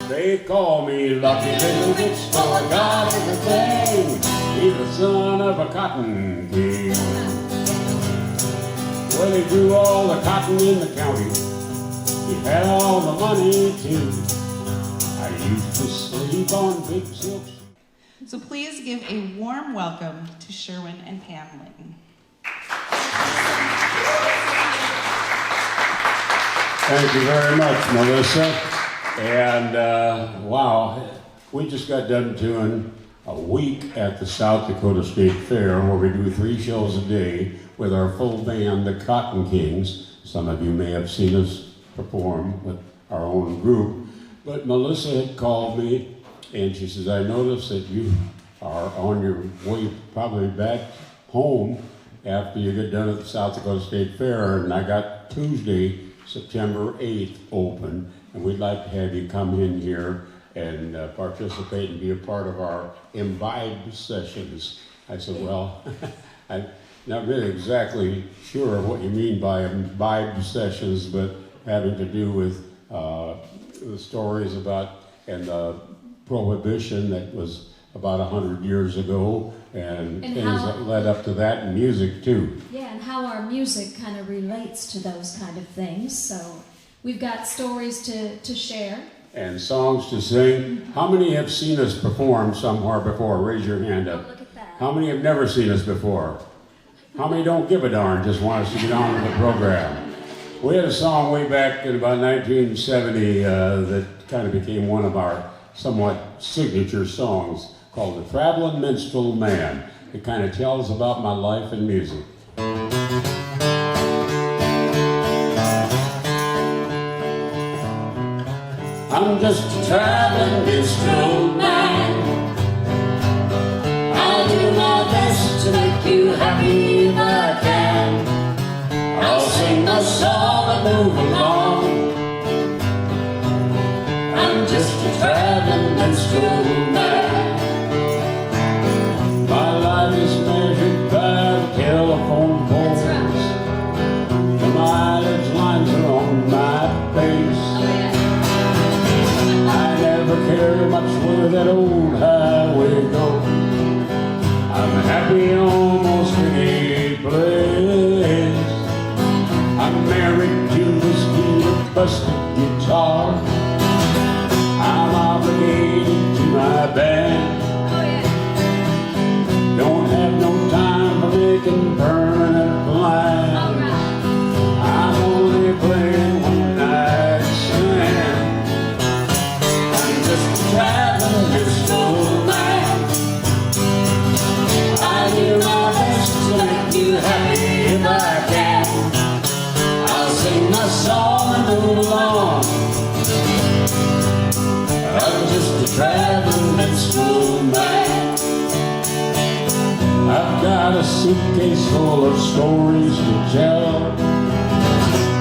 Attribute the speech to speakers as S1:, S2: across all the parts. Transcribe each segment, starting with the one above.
S1: They call me lucky little bitch, for I got everything. He's the son of a cotton king. Well, he grew all the cotton in the county. He had all the money too. I used to sleep on big silk.
S2: So please give a warm welcome to Sherwin and Pam Linton.
S1: Thank you very much, Melissa. And wow, we just got done doing a week at the South Dakota State Fair where we do 3 shows a day with our full band, the Cotton Kings. Some of you may have seen us perform with our own group. But Melissa had called me and she says, I noticed that you are on your way probably back home after you get done at the South Dakota State Fair, and I got Tuesday, September 8th open, and we'd like to have you come in here and participate and be a part of our Imbibe Sessions. I said, well, I'm not really exactly sure what you mean by Imbibe Sessions, but having to do with the stories about and the prohibition that was about 100 years ago, and things that led up to that, and music too.
S3: Yeah, and how our music kind of relates to those kind of things. So we've got stories to share. And
S1: songs to sing. How many have seen us perform somewhere before? Raise your hand up.
S3: Oh, look at that.
S1: How many have never seen us before? How many don't give a darn, just want us to get on with the program? We had a song way back in about 1970 that kind of became one of our somewhat signature songs called The Traveling Minstrel Man. It kind of tells about my life in music. I'm just a traveling minstrel man. I'll do my best to make you happy if I can. I'll sing my song and move along. I'm just a traveling minstrel man. My life is measured by the telephone poles. The mileage lines are on my face. I never care much where that old highway goes. I'm happy almost any place. I'm married to this beat busted guitar. I'm obligated to my band. Don't have no time for making permanent plans. I'm only playing one night stand. I'm just a traveling minstrel man. I do my best to make you happy if I can. I'll sing my song and move along. I'm just a traveling minstrel man. I've got a suitcase full of stories to tell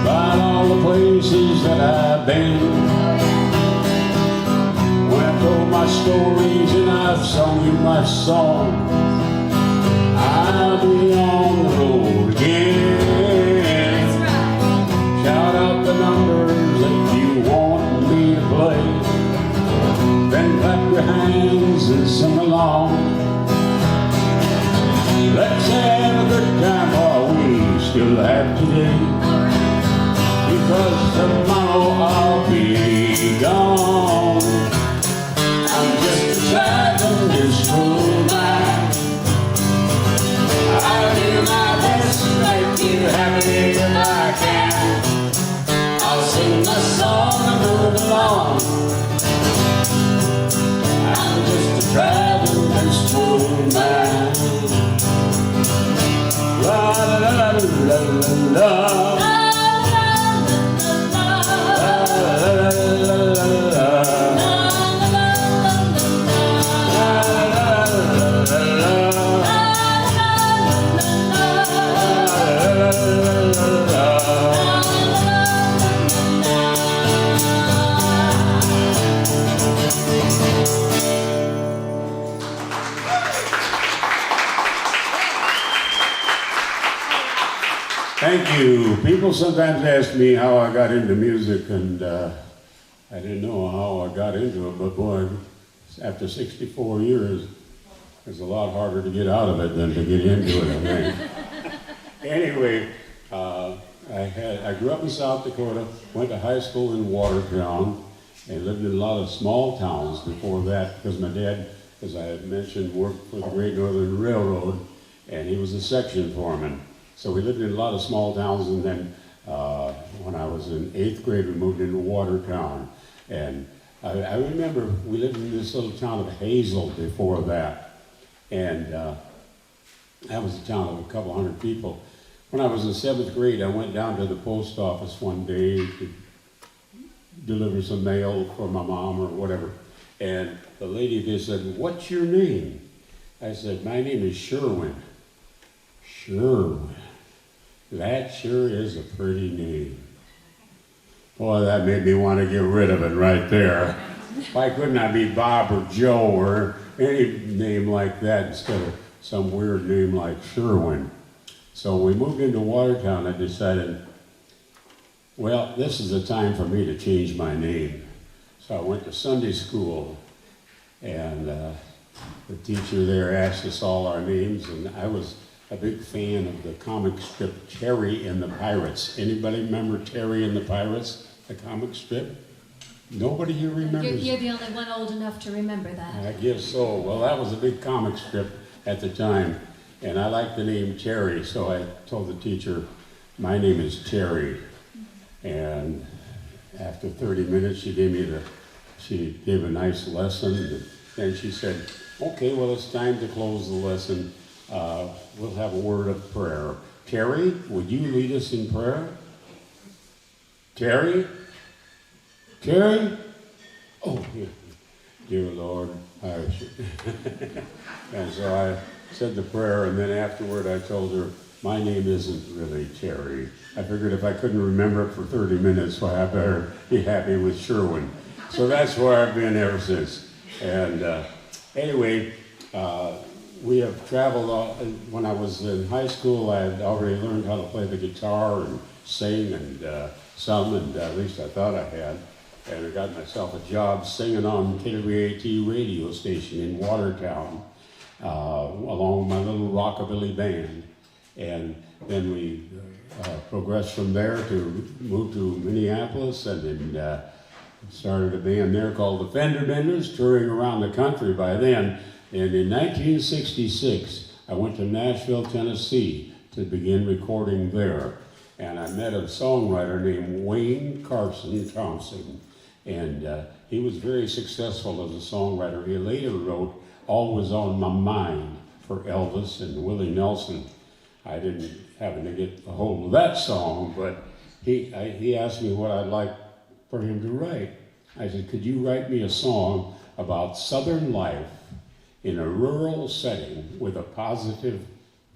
S1: about all the places that I've been. When I've told my stories and I've sung you my song, I'll be on the road again. Shout out the numbers that you want me to play. Then clap your hands and sing along. Let's have a good time while we still have today. Because tomorrow I'll be gone. I'm just a traveling minstrel man. I'll do my best to make you happy if I can. I'll sing my song and move along. I'm just a traveling minstrel man. La la la la la la. Thank you. People sometimes ask me how I got into music, and I didn't know how I got into it, but boy, after 64 years, it's a lot harder to get out of it than to get into it, I think. Anyway, I grew up in South Dakota, went to high school in Watertown, and lived in a lot of small towns before that, because my dad, as I had mentioned, worked for the Great Northern Railroad, and he was a section foreman. So we lived in a lot of small towns, and then when I was in 8th grade, we moved into Watertown. And I remember we lived in this little town of Hazel before that. And that was a town of a couple hundred people. When I was in 7th grade, I went down to the post office one day to deliver some mail for my mom or whatever. And the lady there said, "What's your name?" I said, "My name is Sherwin." Sherwin. That sure is a pretty name. Boy, that made me want to get rid of it right there. Why couldn't I be Bob or Joe or any name like that instead of some weird name like Sherwin? So we moved into Watertown. I decided, well, this is the time for me to change my name. So I went to Sunday school, and the teacher there asked us all our names, and I was a big fan of the comic strip Terry and the Pirates. Anybody remember Terry and the Pirates, the comic strip? Nobody here remembers?
S3: You're the only one old enough to remember that.
S1: I guess so. Well, that was a big comic strip at the time, and I liked the name Terry, so I told the teacher, "My name is Terry." And after 30 minutes, she gave a nice lesson, and then she said, "Okay, well, it's time to close the lesson. We'll have a word of prayer. Terry, would you lead us in prayer?" Terry? Terry? Oh, yeah. Dear Lord, and so I said the prayer, and then afterward I told her, my name isn't really Terry. I figured if I couldn't remember it for 30 minutes, well, I better be happy with Sherwin. So that's where I've been ever since. And anyway, we have traveled. When I was in high school, I had already learned how to play the guitar and sing, and at least I thought I had. And I got myself a job singing on KWAT radio station in Watertown, along with my little rockabilly band. And then we progressed from there to move to Minneapolis, and then started a band there called the Fender Benders, touring around the country by then. And in 1966, I went to Nashville, Tennessee to begin recording there. And I met a songwriter named Wayne Carson Thompson. And he was very successful as a songwriter. He later wrote "Always on My Mind" for Elvis and Willie Nelson. I didn't happen to get a hold of that song, but he asked me what I'd like for him to write. I said, "Could you write me a song about Southern life in a rural setting with a positive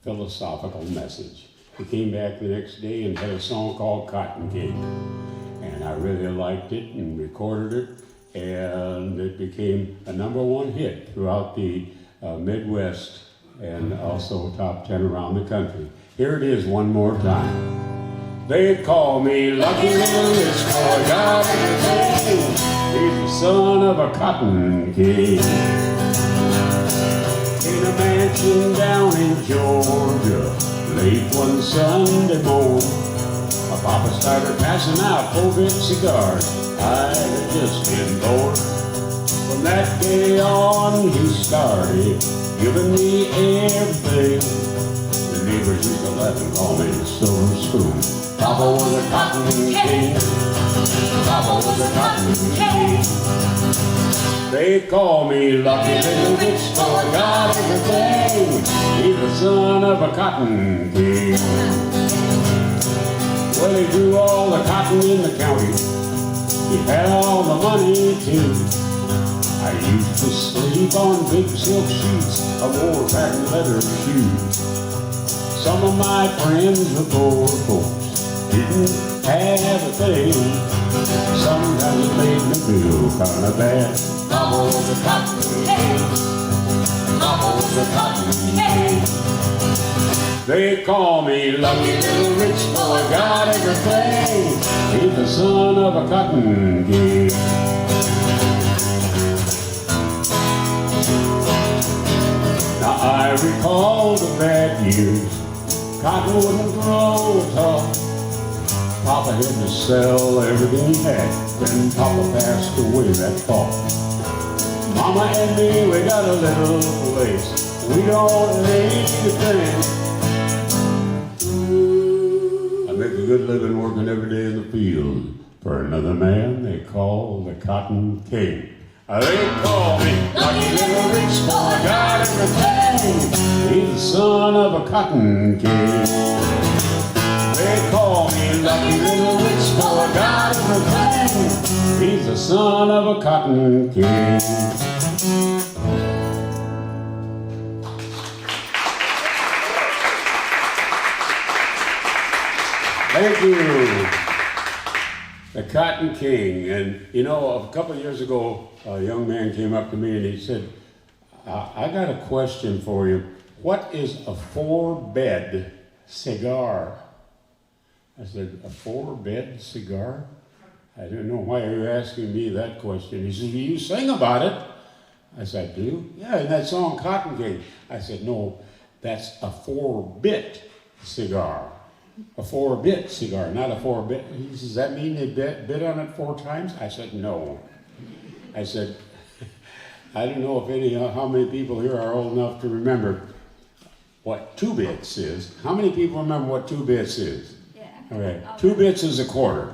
S1: philosophical message?" He came back the next day and had a song called "Cotton Cake." And I really liked it and recorded it, and it became a #1 hit throughout the Midwest and also top 10 around the country. Here it is one more time. They call me Lucky Little Rich Boy, got everything. He's the son of a cotton king. In a mansion down in Georgia, late one Sunday morning, my papa started passing out 4-bit cigars. I had just been bored. From that day on, he started giving me everything. The neighbors used to laugh and call me the silver spoon. Papa was a cotton king. Papa was a cotton king. They call me Lucky Little Rich Boy, got everything. He's the son of a cotton king. Well, he grew all the cotton in the county. He had all the money too. I used to sleep on big silk sheets. I wore patent leather shoes. Some of my friends were poor folks, didn't have a thing. Sometimes it made me feel kind of bad. Papa was a cotton king. Papa was a cotton king. They call me lucky little rich boy, got everything. He's the son of a cotton king. Now I recall the bad years. Cotton wouldn't grow tall. Papa had to sell everything he had. Then Papa passed away that fall. Mama and me, we got a little place. We don't need a thing. I make a good living working every day in the field for another man they call the Cotton King. They call me lucky little rich boy, got everything. He's the son of a cotton king. They call me lucky little rich boy, got everything. He's the son of a cotton king. Thank you. The Cotton King. And you know, a couple of years ago, a young man came up to me and he said, I got a question for you. What is a 4-bed cigar? I said, a 4-bed cigar? I didn't know why you were asking me that question. He said, do you sing about it? I said, I do? Yeah, in that song, Cotton King. I said, no, that's a 4-bit cigar. A 4-bit cigar, not a 4-bit. He says, does that mean they bit on it 4 times? I said, no. I said, I don't know if how many people here are old enough to remember what 2 bits is. How many people remember what 2 bits is?
S3: Yeah.
S1: Okay. 2 bits is a quarter.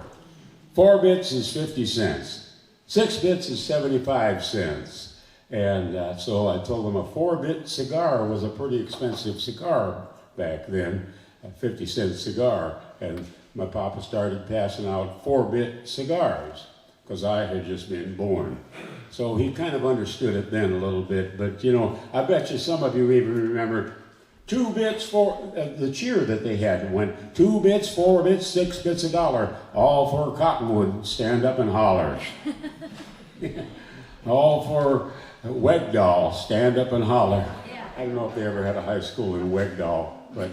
S1: 4 bits is 50 cents. 6 bits is 75 cents. And so I told them a 4-bit cigar was a pretty expensive cigar back then. A 50-cent cigar, and my papa started passing out 4-bit cigars because I had just been born. So he kind of understood it then a little bit, but you know, I bet you some of you even remember 2 bits for the cheer that they had. It went 2 bits, 4 bits, 6 bits a dollar, all for Cottonwood, stand up and holler. All for Wegdahl, stand up and holler. I don't know if they ever had a high school in Wegdahl. But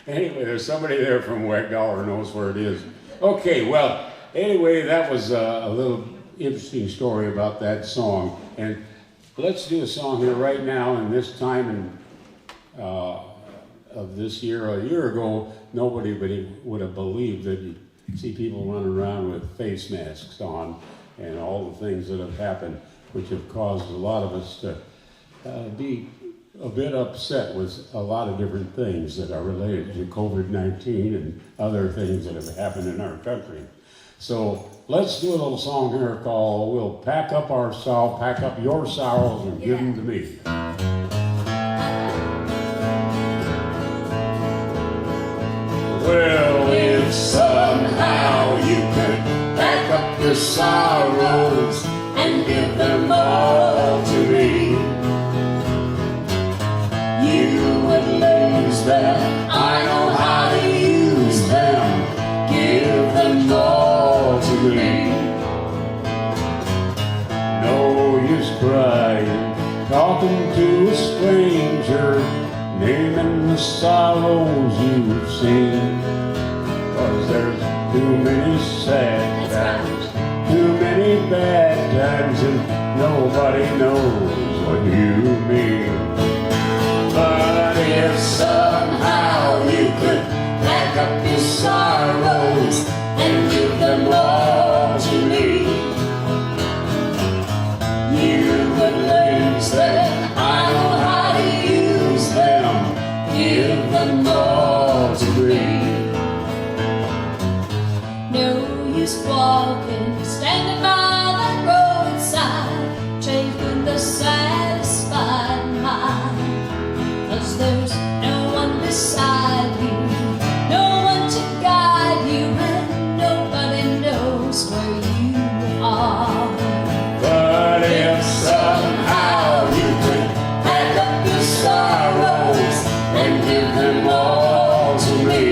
S1: anyway, there's somebody there from Wegdahl or knows where it is. Okay, well, anyway, that was a little interesting story about that song. And let's do a song here right now. And this time of this year, a year ago, nobody would have believed that you'd see people running around with face masks on and all the things that have happened, which have caused a lot of us to be a bit upset with a lot of different things that are related to COVID-19 and other things that have happened in our country. So let's do a little song here called We'll Pack Up Your Sorrows and Give Them to Me. Well, if somehow you could pack up your sorrows and give them all to me, you would lose them. I know how to use them. Give them all to me. No use crying, talking to a stranger, naming the sorrows you've seen. 'Cause there's too many sad times, too many bad times, and nobody knows what you mean. But if somehow you could pack up your sorrows and give them all to me, you would lose them. I know how to use them. Give them all to me.
S3: No use walking, standing by the roadside, chasing the satisfied mind. 'Cause there's no one beside you, no one to guide you, and nobody knows where you are.
S1: But if somehow you could pack up your sorrows and give them all to me,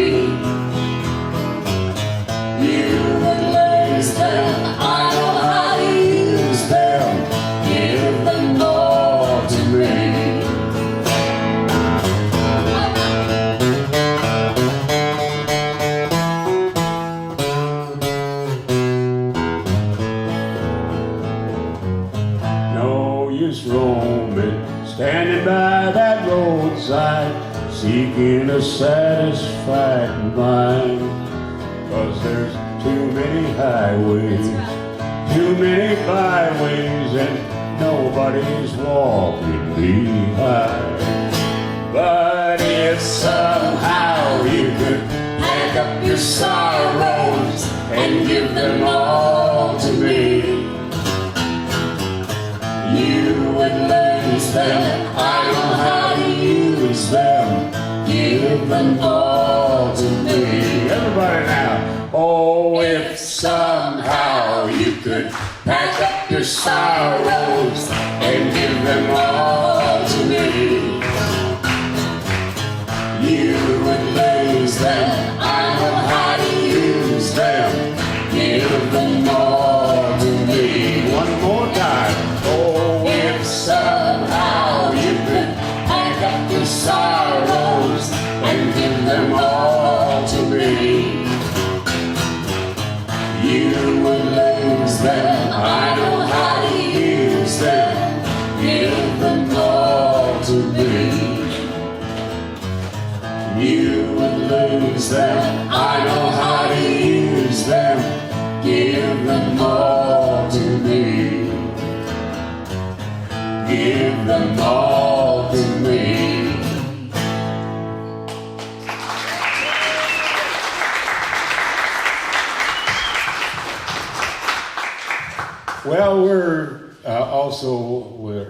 S1: you would lose them. coyotes roaming, standing by that roadside, seeking a satisfied mind. 'Cause there's too many highways, too many byways, and nobody's walking behind. But if somehow you could pack up your sorrows and give them all to me, you would lose them. I know how to use them. Give them all to me. Everybody now. Oh, if somehow you could pack up your sorrows and give them all to me, you would lose them. I know how to use them. Give them all to me. One more time. Oh, if somehow you could pack up your sorrows and give them all to me, you would lose them. I know how to use them. Give them all to me. You would lose them. I know how to use them. Give them all to me. Give them all to me. Well, we're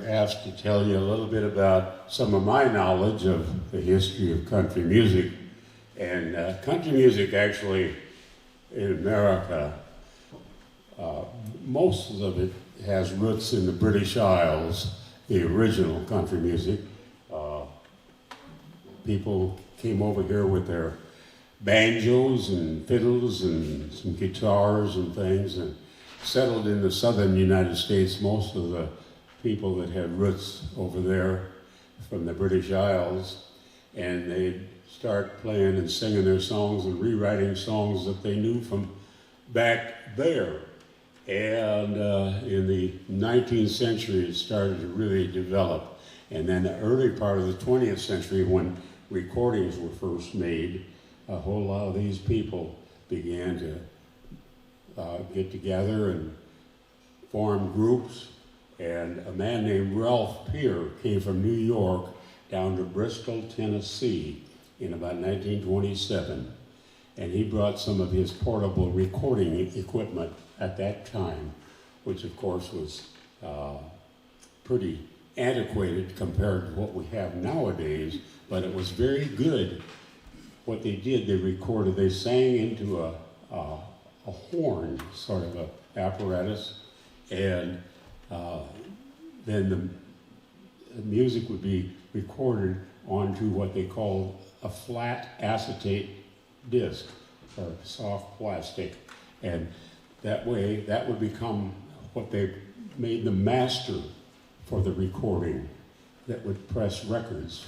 S1: asked to tell you a little bit about some of my knowledge of the history of country music. And country music actually in America, most of it has roots in the British Isles, the original country music. People came over here with their banjos and fiddles and some guitars and things, and settled in the southern United States. Most of the people that had roots over there from the British Isles, and they'd start playing and singing their songs and rewriting songs that they knew from back there. And in the 19th century, it started to really develop. And then the early part of the 20th century, when recordings were first made, a whole lot of these people began to get together and form groups. And a man named Ralph Peer came from New York down to Bristol, Tennessee in about 1927. And he brought some of his portable recording equipment at that time, which of course was pretty antiquated compared to what we have nowadays, but it was very good. What they did, they sang into a horn, sort of a apparatus, and then the music would be recorded onto what they called a flat acetate disc, or soft plastic, and that way that would become what they made the master for the recording that would press records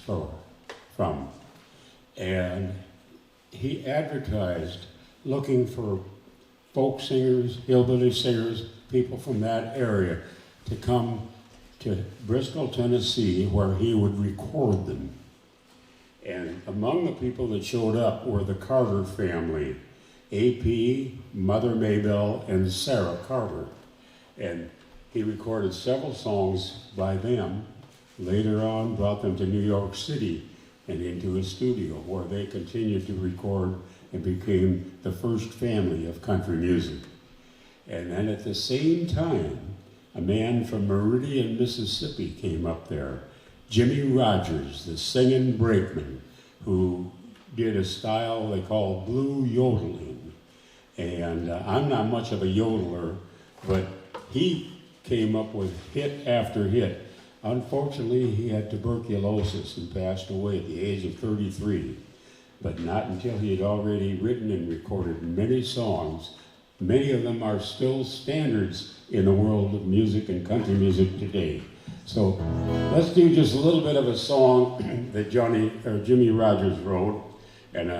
S1: from. And he advertised looking for folk singers, hillbilly singers, people from that area to come to Bristol, Tennessee, where he would record them. And among the people that showed up were the Carter family, A.P., Mother Maybelle, and Sarah Carter. And he recorded several songs by them. Later on, brought them to New York City and into a studio where they continued to record and became the first family of country music. And then at the same time, a man from Meridian, Mississippi came up there, Jimmy Rogers, the singing brakeman, who did a style they call blue yodeling. And I'm not much of a yodeler, but he came up with hit after hit. Unfortunately, he had tuberculosis and passed away at the age of 33, but not until he had already written and recorded many songs. Many of them are still standards in the world of music and country music today. So let's do just a little bit of a song that Jimmy Rogers wrote, and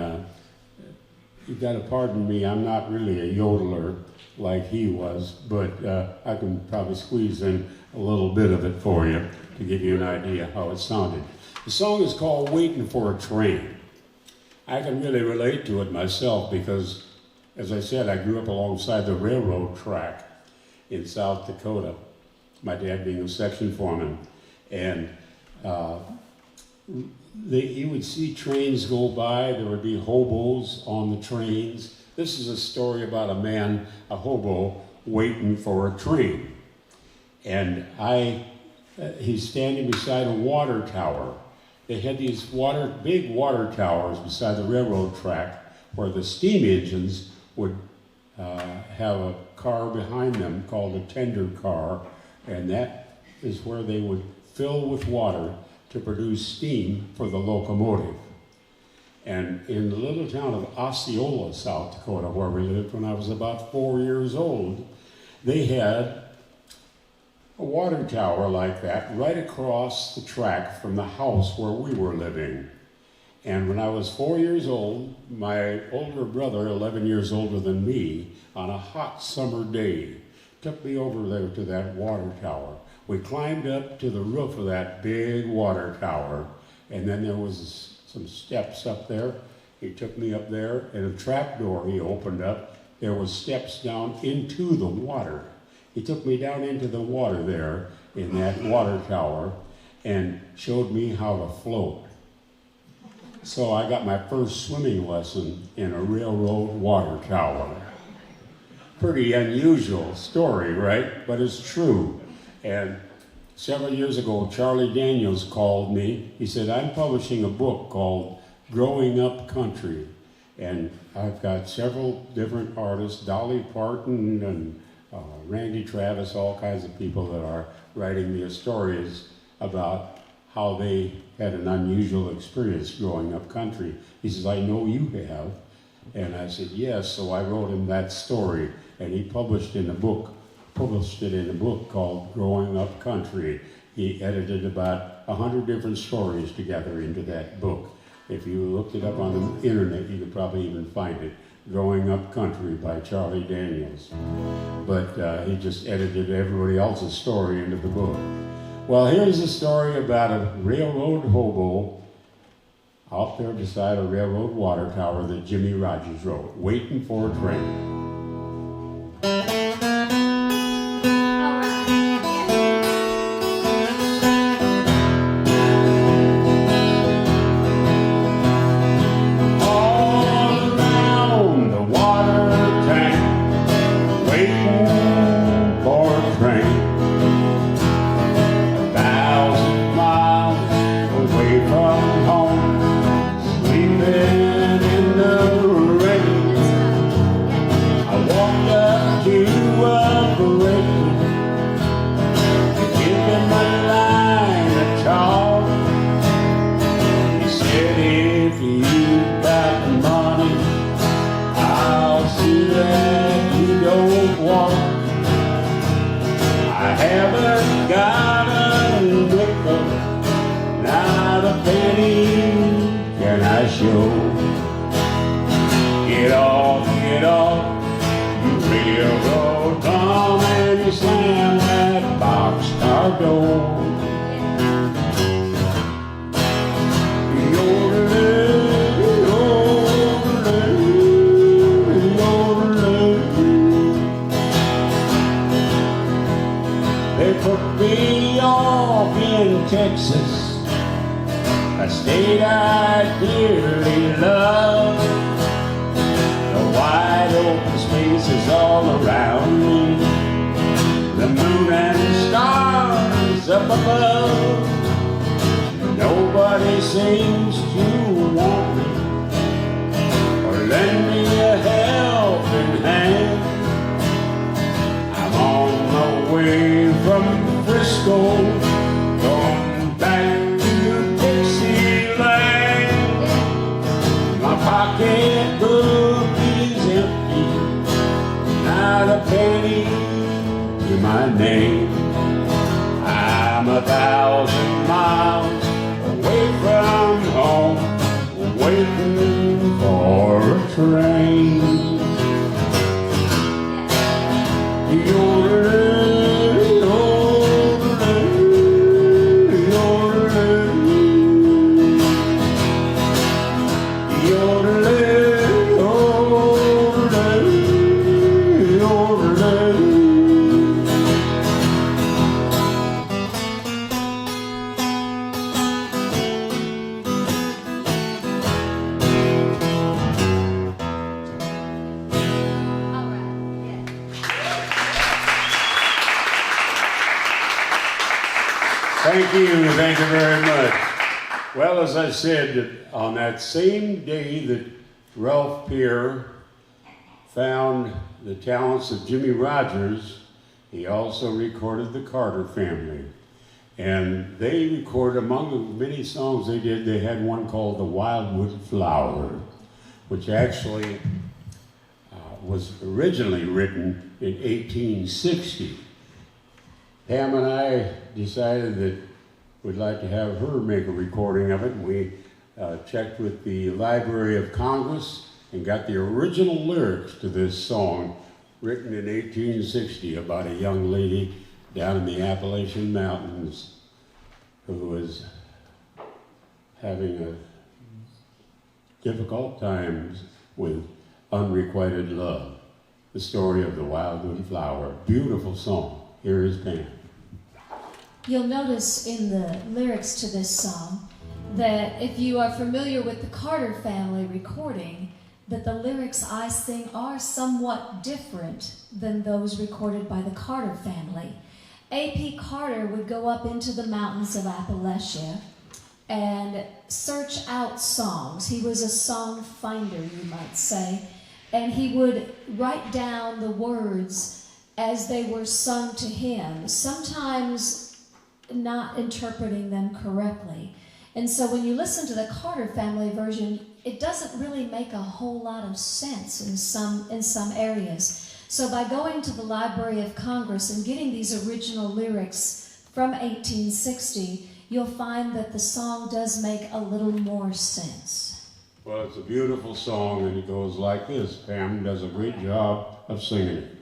S1: you gotta pardon me, I'm not really a yodeler like he was, but I can probably squeeze in a little bit of it for you to give you an idea how it sounded. The song is called Waiting for a Train. I can really relate to it myself because, as I said, I grew up alongside the railroad track in South Dakota, my dad being a section foreman. And you would see trains go by, there would be hobos on the trains. This is a story about a man, a hobo, waiting for a train. And he's standing beside a water tower. They had these big water towers beside the railroad track where the steam engines would have a car behind them called a tender car, and that is where they would fill with water to produce steam for the locomotive. And in the little town of Osceola, South Dakota, where we lived when I was about 4 years old, they had a water tower like that right across the track from the house where we were living. And when I was 4 years old, my older brother, 11 years older than me, on a hot summer day, took me over there to that water tower. We climbed up to the roof of that big water tower, and then there was some steps up there. He took me up there, and a trap door he opened up. There was steps down into the water. He took me down into the water there in that water tower and showed me how to float. So I got my first swimming lesson in a railroad water tower. Pretty unusual story, right? But it's true. And several years ago, Charlie Daniels called me. He said, I'm publishing a book called Growing Up Country. And I've got several different artists, Dolly Parton and Randy Travis, all kinds of people that are writing me stories about how they had an unusual experience growing up country. He says, I know you have. And I said, yes. So I wrote him that story, and he published it in a book called Growing Up Country. He edited about 100 different stories together into that book. If you looked it up on the internet, you could probably even find it. Growing Up Country by Charlie Daniels. But he just edited everybody else's story into the book. Well, here's a story about a railroad hobo out there beside a railroad water tower that Jimmy Rogers wrote, Waiting for a Train. Get off, you railroad bum, and you slam that boxcar door. They put me off in Texas, a state I dearly love. Wide open spaces all around me, the moon and stars up above. Nobody seems to want me or lend me a helping hand. I'm on my way from Frisco, going back to Dixieland. My pocketbook not a penny to my name. I'm 1,000 miles away from home, waiting for a train. Thank you very much. Well, as I said, on that same day that Ralph Peer found the talents of Jimmy Rogers, he also recorded the Carter family. And they recorded, among the many songs they did, they had one called The Wildwood Flower, which actually was originally written in 1860. Pam and I decided that we'd like to have her make a recording of it. We checked with the Library of Congress and got the original lyrics to this song written in 1860 about a young lady down in the Appalachian Mountains who was having a difficult times with unrequited love. The story of the Wildwood Flower. Beautiful song. Here is Pam.
S3: You'll notice in the lyrics to this song that if you are familiar with the Carter family recording, that the lyrics I sing are somewhat different than those recorded by the Carter family. A.P. Carter would go up into the mountains of Appalachia and search out songs. He was a song finder, you might say, and he would write down the words as they were sung to him, sometimes not interpreting them correctly. And so when you listen to the Carter family version, it doesn't really make a whole lot of sense in some areas. So by going to the Library of Congress and getting these original lyrics from 1860, you'll find that the song does make a little more sense.
S1: Well, it's a beautiful song, and it goes like this. Pam does a great job of singing it.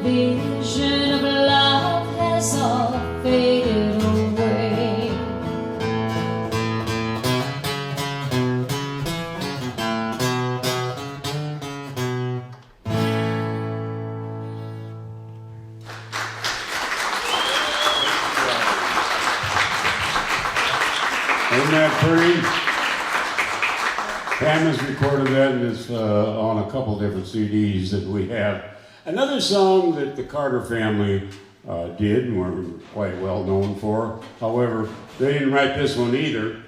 S3: Vision
S1: Isn't that pretty? Pam has recorded that and it's on a couple different CDs that we have. Another song that the Carter family did and were quite well known for. However, they didn't write this one either.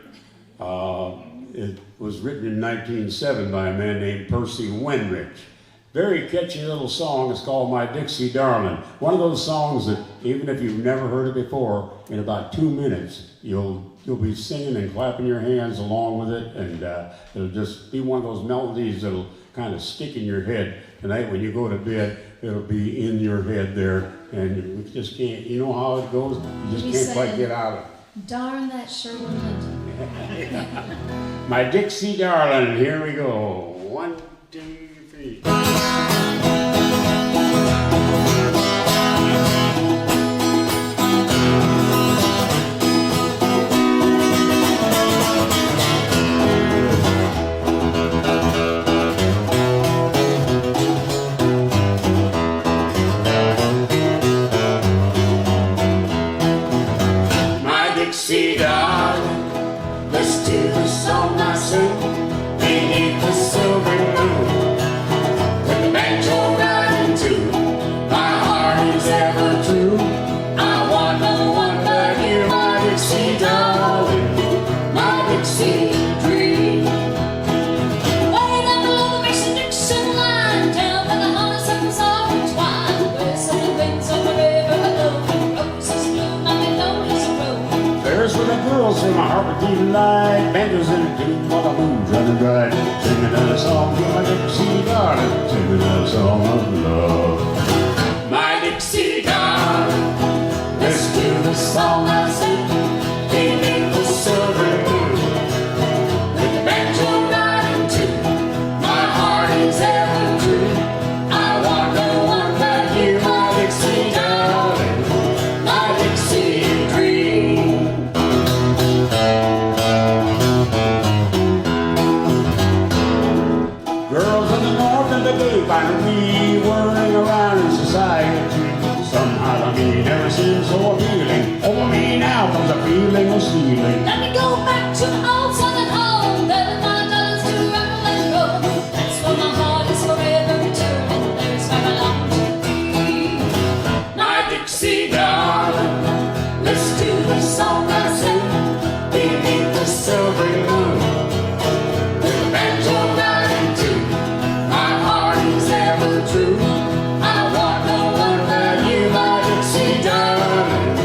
S1: It was written in 1907 by a man named Percy Wenrich. Very catchy little song. It's called My Dixie Darling. One of those songs that even if you've never heard it before, in about 2 minutes, you'll be singing and clapping your hands along with it, and it'll just be one of those melodies that'll kind of stick in your head. Tonight when you go to bed, it'll be in your head there, and you just can't, you know how it goes? You just can't quite get out of it.
S3: Darn that Sherwin Linton.
S1: My Dixie Darling, here we go. 1, 2, 3.
S4: Dixie darling, listen to the song I sing beneath the silver moon. With the banjo riding too, my heart is ever true. I want no one but you, my Dixie darling, my Dixie dream. Way down below the Mason-Dixon line, down by the honeysuckles all entwined, where sunny winds on the river below and roses bloom, I know it's a road.
S1: There's where the girls from my heart with delight, banjos in a tune while the moon's running bright, singing a song to my Dixie darling, singing a song of love.
S4: My Dixie darling, listen to the song I sing beneath the silver moon. With the banjo riding too, my heart is ever true. I want no one but you, my Dixie darling, my Dixie dream.
S1: Girls in the north and the blue find me whirling around in society. Somehow to me never seems so appealing. Over me now comes a feeling of stealing.
S3: Let me go back to the old southern home, there with my dollars to roll and roll. That's where my heart is forever returning, there's where I belong to be.
S4: My Dixie darling, listen to the song I sing beneath the silver moon. With the banjo riding too, my heart is ever true. I want no one but you, my Dixie darling,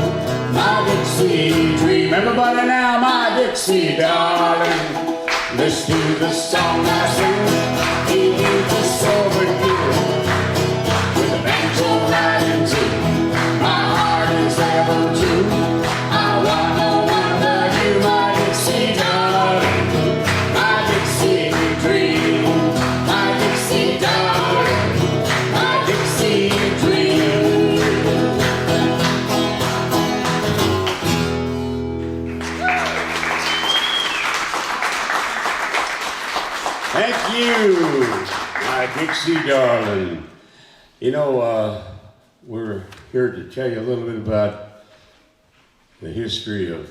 S4: my Dixie dream.
S1: Everybody now, my
S4: Dixie darling, listen to the song I sing beneath the silver moon. With the banjo riding too, my heart is ever true. I want no one but you, my Dixie darling, my Dixie dream. My Dixie darling, my Dixie dream.
S1: Thank you, my Dixie darling. You know, we're here to tell you a little bit about the history of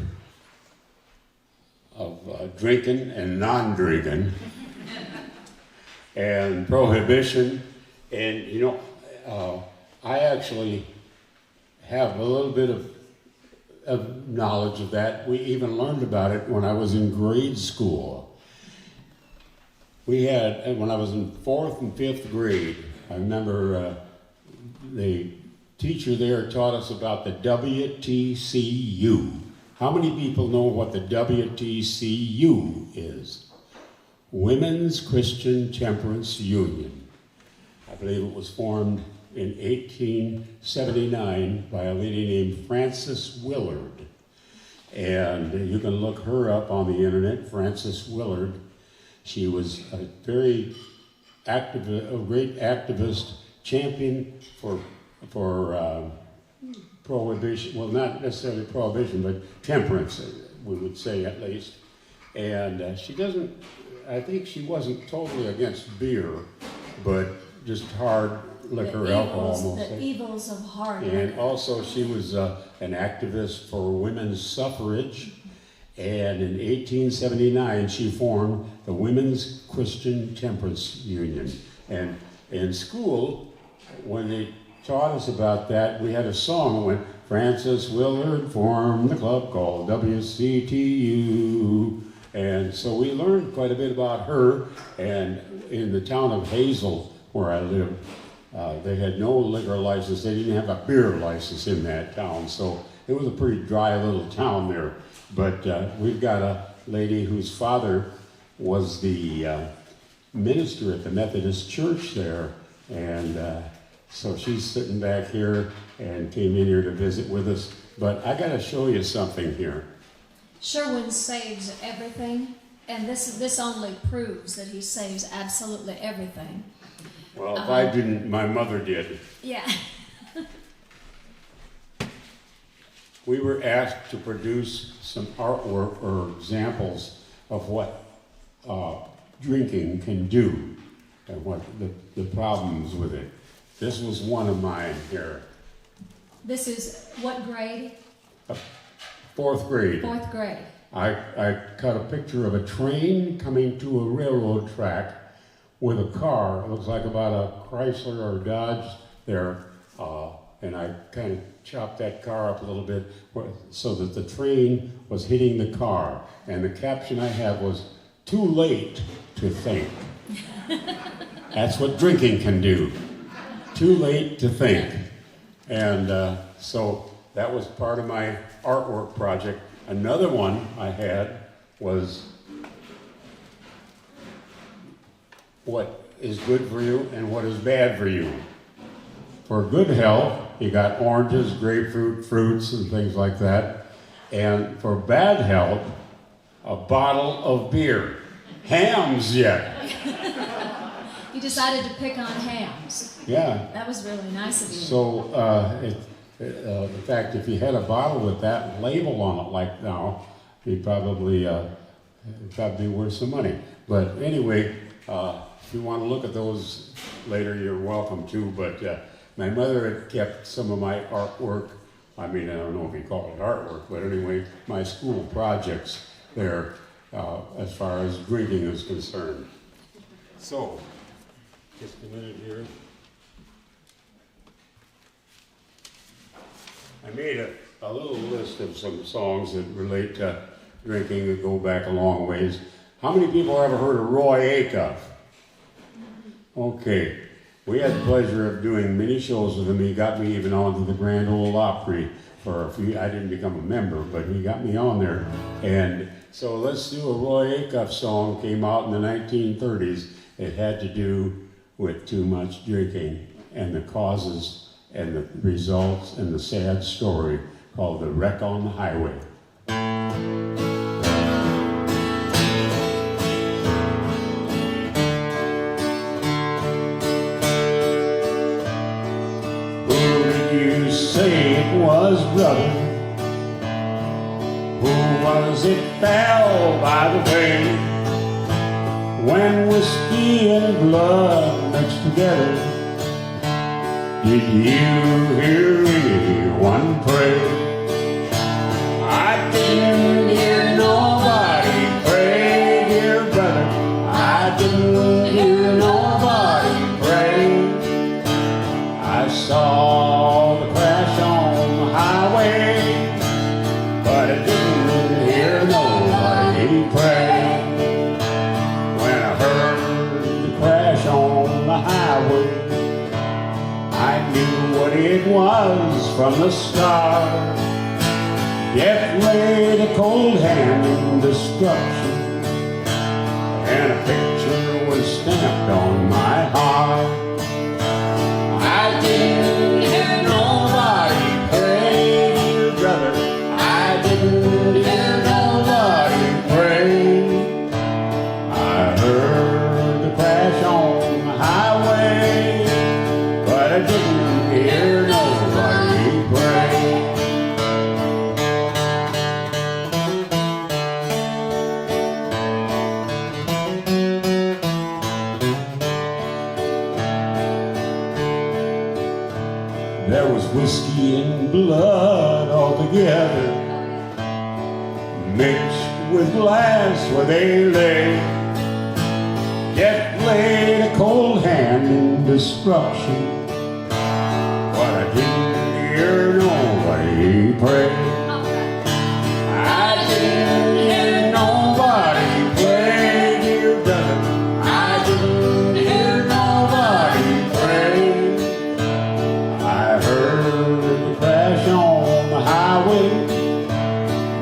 S1: drinking and non-drinking and prohibition. And you know, I actually have a little bit of knowledge of that. We even learned about it when I was in grade school. We had, when I was in 4th and 5th grade, I remember the teacher there taught us about the WTCU. How many people know what the WTCU is? Women's Christian Temperance Union. I believe it was formed in 1879 by a lady named Frances Willard. And you can look her up on the internet, Frances Willard. She was a very active, a great activist, champion for prohibition, well, not necessarily prohibition, but temperance, we would say at least. And she doesn't, I think she wasn't totally against beer, but just hard liquor, alcohol mostly.
S3: The evils of hard
S1: And
S3: liquor.
S1: also she was an activist for women's suffrage And in 1879, she formed the Women's Christian Temperance Union. And in school, when they taught us about that, we had a song that went, Frances Willard formed the club called WCTU. And so we learned quite a bit about her. And in the town of Hazel, where I lived, they had no liquor license. They didn't have a beer license in that town. So it was a pretty dry little town there. But we've got a lady whose father was the minister at the Methodist Church there. And so she's sitting back here and came in here to visit with us. But I got to show you something here.
S3: Sherwin saves everything, and this only proves that he saves absolutely everything.
S1: Well, if I didn't, my mother did.
S3: Yeah.
S1: We were asked to produce some artwork or examples of what drinking can do and what the problems with it. This was one of mine here.
S3: This is what grade?
S1: Fourth grade.
S3: Fourth grade.
S1: I cut a picture of a train coming to a railroad track with a car. It looks like about a Chrysler or Dodge there. And I kind of chopped that car up a little bit so that the train was hitting the car. And the caption I had was, too late to think. That's what drinking can do. Too late to think. And so that was part of my artwork project. Another one I had was what is good for you and what is bad for you. For good health, you got oranges, grapefruit, fruits, and things like that. And for bad health, a bottle of beer. Hams yet.
S3: You decided to pick on hams.
S1: Yeah.
S3: That was really nice of you.
S1: So, in fact, if you had a bottle with that label on it like now, you'd probably be worth some money. But anyway, if you want to look at those later, you're welcome to. But my mother had kept some of my artwork. I mean, I don't know if you call it artwork, but anyway, my school projects there as far as drinking is concerned. So, just a minute here. I made a little list of some songs that relate to drinking that go back a long ways. How many people ever heard of Roy Acuff? Okay. We had the pleasure of doing many shows with him. He got me even onto the Grand Ole Opry for a few. I didn't become a member, but he got me on there. And so let's do a Roy Acuff song. Came out in the 1930s. It had to do with too much drinking and the causes and the results and the sad story called The Wreck on the Highway. Who did you say it was, brother? Who was it fell by the way? When whiskey and blood mixed together, did you hear anyone pray? I didn't hear nobody pray, dear brother. I didn't hear nobody pray. I saw the crash on the highway, but I didn't hear nobody pray. When I heard the crash on the highway, I knew what it was from the start. Death laid a cold hand in destruction, and a picture was stamped on my heart. I didn't hear nobody pray, dear brother. I didn't hear nobody pray. I heard the crash on the highway, but I didn't hear nobody pray. There was whiskey and blood all together, mixed with glass where they lay. Death laid a cold hand in destruction, but I didn't hear nobody pray. I didn't hear nobody pray, dear brother. I didn't hear nobody pray. I heard the crash on the highway,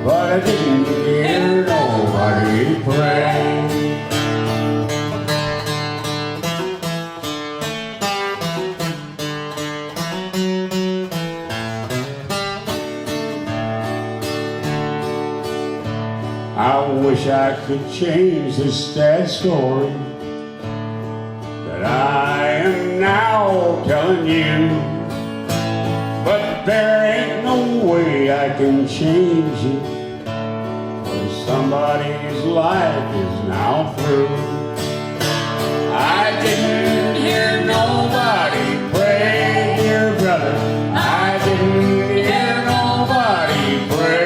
S1: but I didn't hear nobody pray. I wish I could change this sad story that I am now telling you, but there ain't no way I can change it, 'cause somebody's life is now through. I didn't hear nobody pray, dear brother. I didn't hear nobody pray.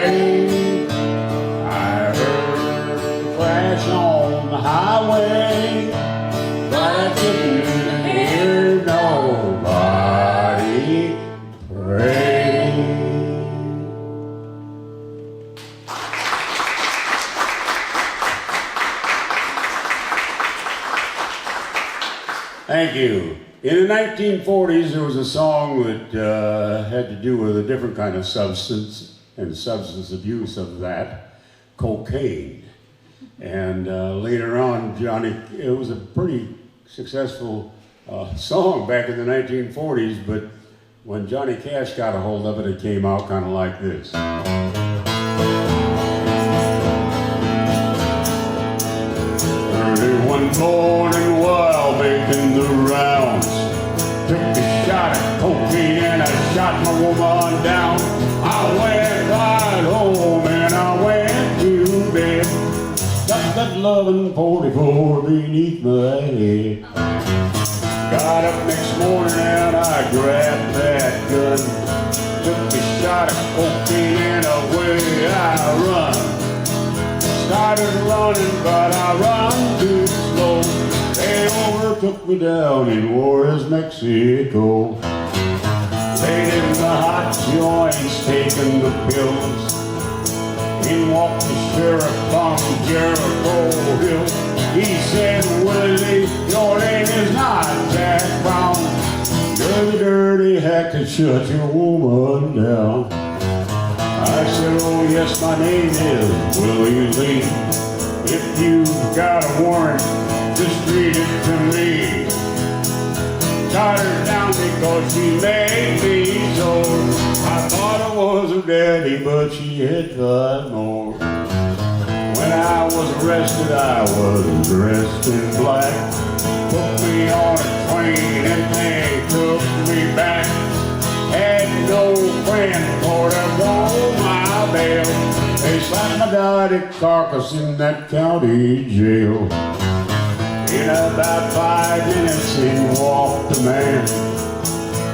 S1: On the highway, but I didn't hear nobody pray. Thank you. In the 1940s, there was a song that had to do with a different kind of substance and substance abuse of that, cocaine. And later on, Johnny, it was a pretty successful song back in the 1940s, but when Johnny Cash got a hold of it, it came out kind of like this. Early one morning while making the rounds, took a shot at cocaine and I shot my woman down. I went right home and I went to bed. Got that loving 44 beneath my head. Got up next morning and I grabbed that gun. Took a shot of cocaine and away I run. Started running but I run too slow. They overtook me down in Juarez, Mexico. Laid in the hot joints taking the pills. In walked the sheriff from Jericho Hill. He said, Willie, your name is not Jack Brown. You're the dirty hack that shut your woman down. I said, oh yes, my name is Willie Lee. If you've got a warrant, just read it to me. Shot her down because she made me so. I thought I was her daddy, but she had 5 more. When I was arrested, I was dressed in black. Put me on a train and they took me back. Had no friend for to go my bail. They slapped my daddy carcass in that county jail. In about 5 minutes in walked a man,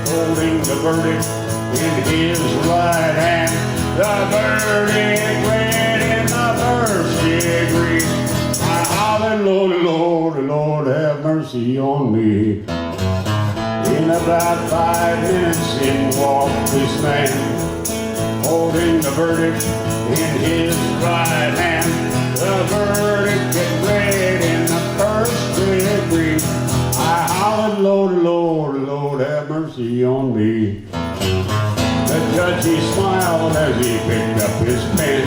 S1: holding the verdict in his right hand. The verdict read in the first degree. I hollered, Lord, Lord, Lord, have mercy on me. In about 5 minutes in walked this man, holding the verdict in his right hand. The verdict read in the first degree. I hollered, Lord, Lord, Lord, have mercy on me. The judge, he smiled as he picked up his pen.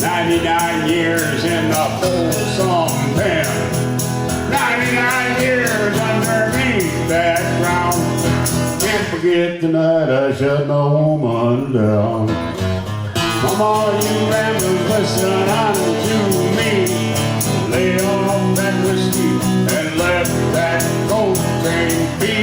S1: 99 years in the Folsom pen. 99 years underneath that ground. Can't forget the night I shut my woman down. Come on, you ramblers, listen unto me. Lay off that whiskey and let that cocaine be.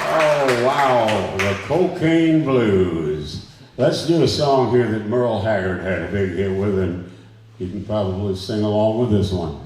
S1: Oh, wow, the Cocaine Blues. Let's do a song here that Merle Haggard had a big hit with, and you can probably sing along with this one.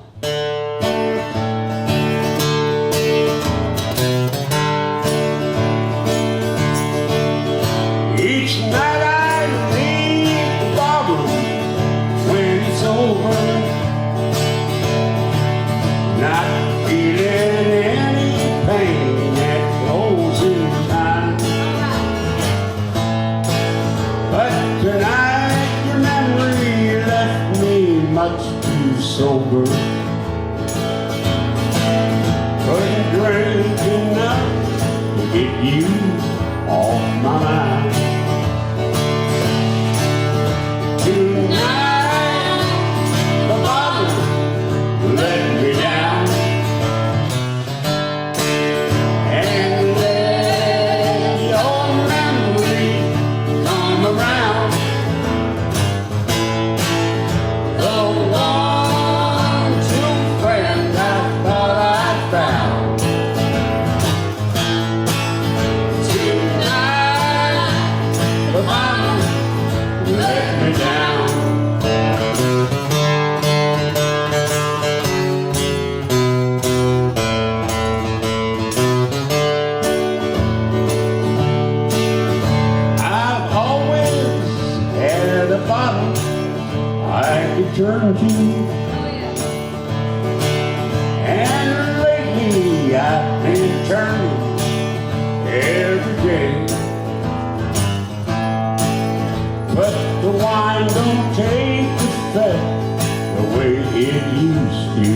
S1: you off my mind. Tonight, the bottle let me down, and let your memory come around. The one true friend I thought I'd found. Tonight, the bottle let me down. I've always had a bottle I could turn to, and lately I've been turning every day. But the wine don't take effect the way it used to.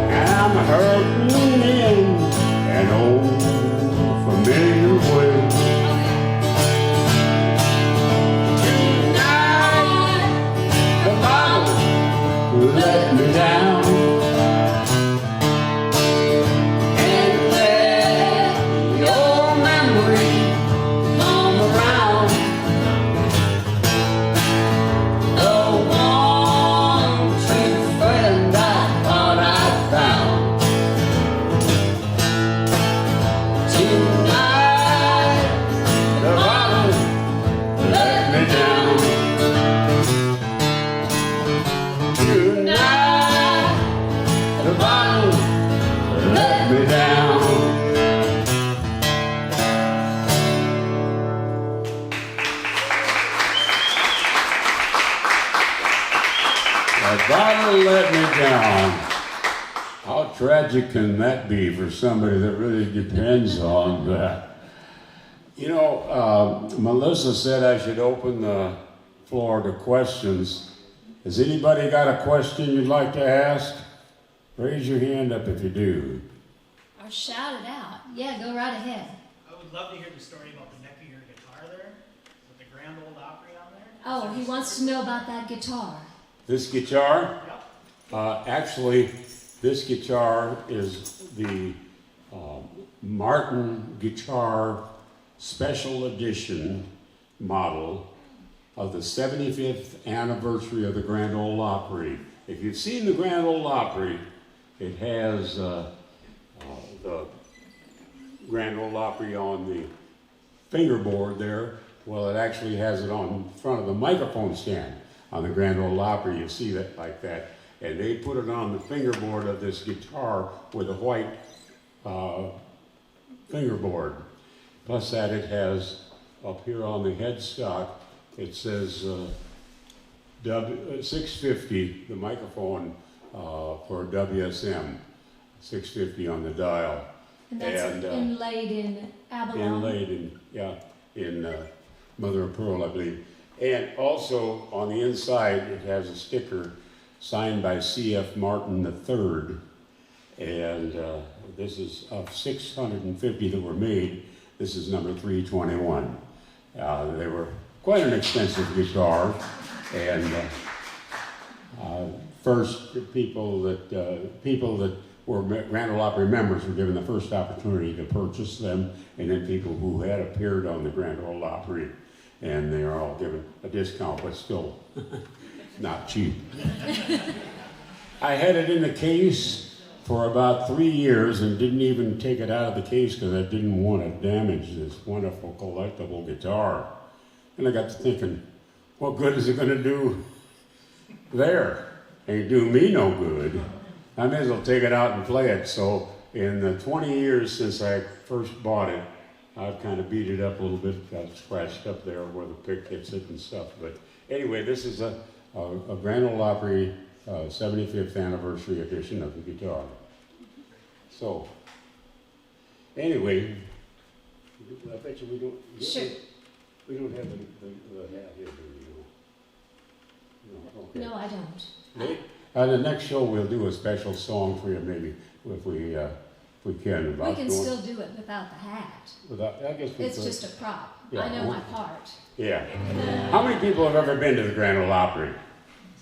S1: And I'm hurting in an old familiar way. Tonight, the bottle let me down, and let your memory come around. The one true friend I thought I'd found. Tonight, the bottle let me down. Tonight, the bottle let me down. The bottle let me down. How tragic can that be for somebody that really depends on that? You know, Melissa said I should open the floor to questions. Has anybody got a question you'd like to ask? Raise your hand up if you do.
S3: Or shout it out. Yeah, go right ahead.
S5: I would love to hear the story about the neck of your guitar there, with the Grand Old Opry on there.
S3: Oh, he wants to know about that guitar.
S1: This guitar?
S5: Yep.
S1: Actually, this guitar is the Martin Guitar Special Edition model of the 75th anniversary of the Grand Ole Opry. If you've seen the Grand Ole Opry, it has the Grand Ole Opry on the fingerboard there. Well, it actually has it on front of the microphone stand on the Grand Ole Opry. You see that like that. And they put it on the fingerboard of this guitar with a white fingerboard. Plus that it has up here on the headstock, it says 650, the microphone for WSM, 650 on the dial.
S3: And that's inlaid in abalone?
S1: Inlaid in mother of pearl, I believe. And also on the inside, it has a sticker signed by C.F. Martin III. And this is of 650 that were made. This is number 321. They were quite an expensive guitar. And first, people that were Grand Ole Opry members were given the first opportunity to purchase them, and then people who had appeared on the Grand Ole Opry, and they are all given a discount, but still not cheap. I had it in the case for about 3 years and didn't even take it out of the case because I didn't want to damage this wonderful collectible guitar. And I got to thinking, what good is it going to do there? Ain't do me no good. I may as well take it out and play it. So in the 20 years since I first bought it, I've kind of beat it up a little bit, got scratched up there where the pick hits it and stuff. But anyway, this is a Grand Ole Opry 75th anniversary edition of the guitar. So anyway, I bet you we don't.
S3: Sure.
S1: We don't have the hat here, do we? No, okay.
S3: No, I don't.
S1: On the next show, we'll do a special song for you, maybe, if we We can.
S3: We can still do it without the hat.
S1: I guess we
S3: It's
S1: could.
S3: just a prop.
S1: Yeah.
S3: I know my part.
S1: Yeah. How many people have ever been to the Grand Ole Opry?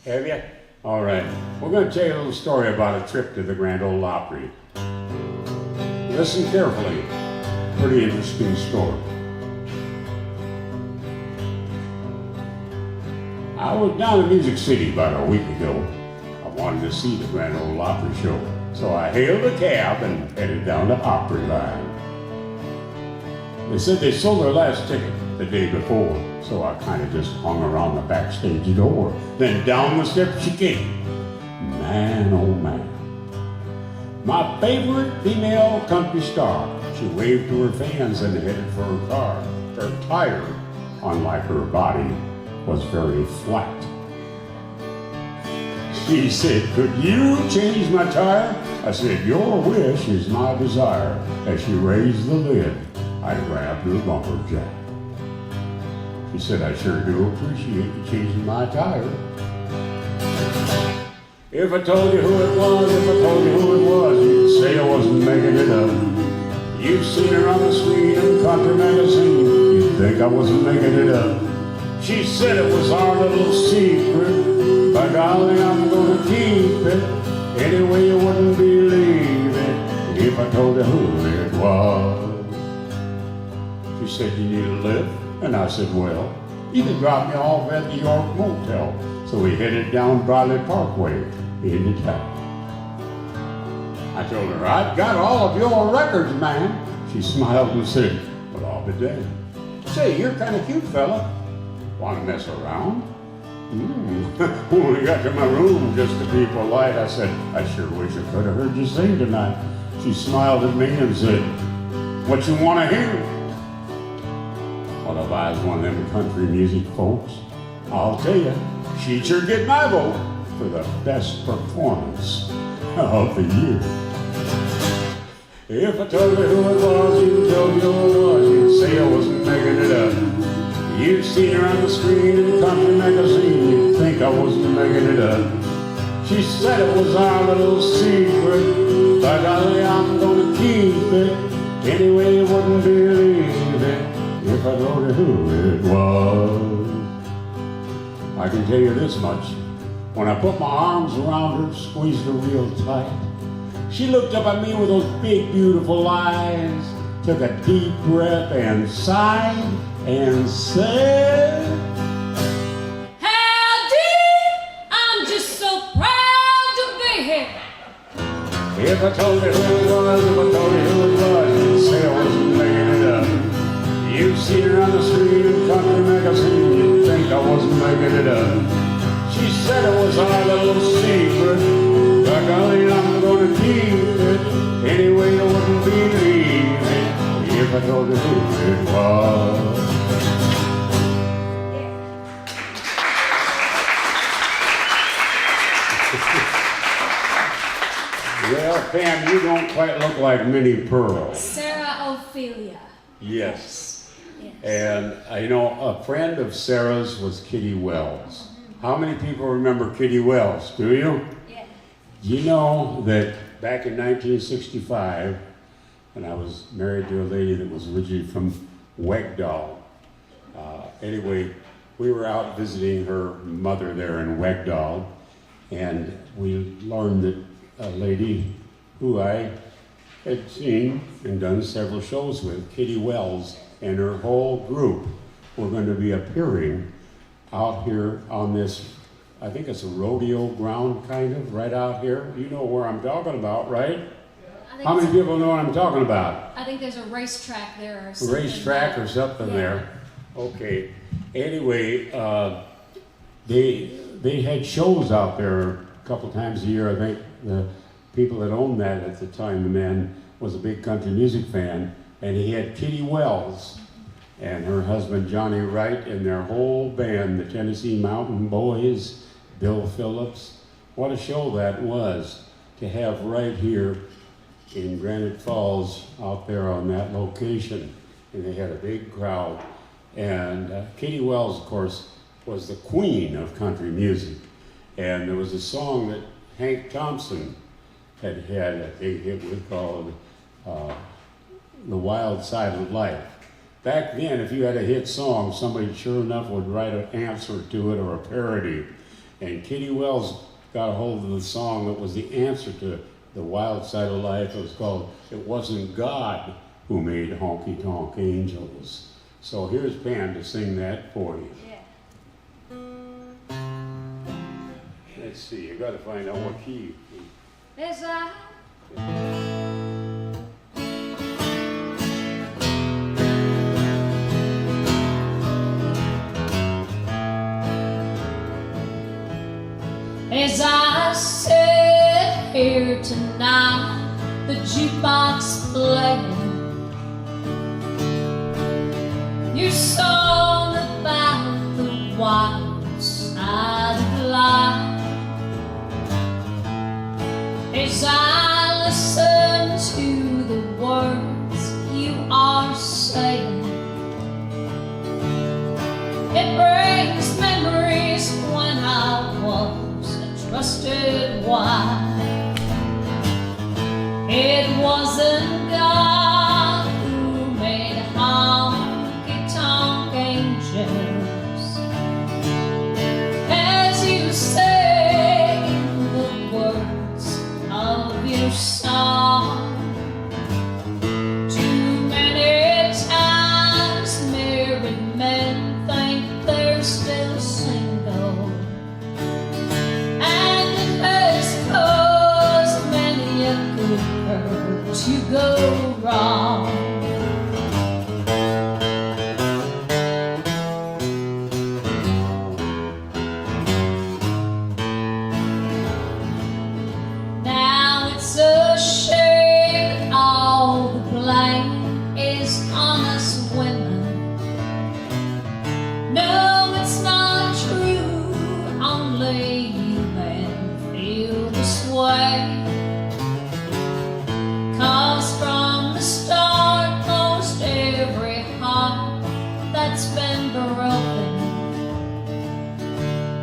S1: Have you? All right. We're going to tell you a little story about a trip to the Grand Ole Opry. Listen carefully. Pretty interesting story. I was down in Music City about a week ago. I wanted to see the Grand Ole Opry show, so I hailed a cab and headed down the Opry line. They said they sold their last ticket the day before, so I kind of just hung around the backstage door. Then down the steps she came. Man, oh man. My favorite female country star. She waved to her fans and headed for her car. Her tire, unlike her body, was very flat. She said, "Could you change my tire?" I said, "Your wish is my desire." As she raised the lid, I grabbed her bumper jack. She said, "I sure do appreciate you changing my tire." If I told you who it was, if I told you who it was, you'd say I wasn't making it up. You've seen her on the screen in country magazine, you'd think I wasn't making it up. She said it was our little secret, by golly, I'm gonna keep it. Anyway, you wouldn't believe it if I told you who it was. She said, "You need a lift?" And I said, "Well, you can drop me off at the York Motel." So we headed down Bradley Parkway into town. I told her, "I've got all of your records, man." She smiled and said, "Well, I'll be damned. Say, you're kind of cute, fella. Want to mess around?" When we got to my room, just to be polite, I said, "I sure wish I could have heard you sing tonight." She smiled at me and said, "What you want to hear?" Well, if I was one of them country music folks, I'll tell you, she'd sure get my vote for the best performance of the year. If I told you who it was, you'd tell you who it was, you'd say I wasn't making it up. You've seen her on the screen in country magazine, you'd think I wasn't making it up. She said it was our little secret, by golly, I'm gonna keep it. Anyway, you wouldn't believe it if I told you who it was. I can tell you this much. When I put my arms around her, squeezed her real tight, she looked up at me with those big, beautiful eyes, took a deep breath and sighed and said,
S3: "Howdy! I'm just so proud to be here."
S1: if I told you who it was, if I told you who it was, you'd say I wasn't making it up. You've seen her on the screen in country magazine, you'd think I wasn't making it up. She said it was our little secret, by golly, I'm gonna keep it. Anyway, you wouldn't believe it if I told you who it was. Well, Pam, you don't quite look like Minnie Pearl.
S3: Sarah Ophelia.
S1: Yes.
S3: Yes.
S1: And, you know, a friend of Sarah's was Kitty Wells. How many people remember Kitty Wells? Do you?
S3: Yeah.
S1: You know that back in 1965, when I was married to a lady that was originally from Wegdal. Anyway, we were out visiting her mother there in Wegdal, and we learned that a lady who I had seen and done several shows with, Kitty Wells, and her whole group were going to be appearing out here on this, I think it's a rodeo ground kind of, right out here. You know where I'm talking about, right? How many people know what I'm talking about?
S3: I think there's a racetrack there or something.
S1: Racetrack or something
S3: Yeah.
S1: there. Okay. Anyway, they had shows out there a couple times a year. I think the people that owned that at the time, the man was a big country music fan, and he had Kitty Wells and her husband Johnny Wright and their whole band, the Tennessee Mountain Boys, Bill Phillips. What a show that was to have right here in Granite Falls out there on that location. And they had a big crowd. And Kitty Wells, of course, was the queen of country music. And there was a song that Hank Thompson had a big hit with called The Wild Side of Life. Back then, if you had a hit song, somebody sure enough would write an answer to it or a parody. And Kitty Wells got a hold of the song that was the answer to The Wild Side of Life. It was called It Wasn't God Who Made Honky Tonk Angels. So here's Pam to sing that for you.
S3: Yeah.
S1: Let's see, you gotta find out what key.
S3: As I As I sit here tonight, the jukebox playing your song about the wild side of life. As I listen to the words you are saying, it brings memories when I was a trusted wife. It wasn't God who made honky-tonk angels, as you say in the words of your song. Too many times married men think they're still single, and it has caused many a good girl to go wrong. Now it's a shame all the blame is on us women. No, it's not true, only you men feel this way. 'Cause from the start, most every heart that's been broken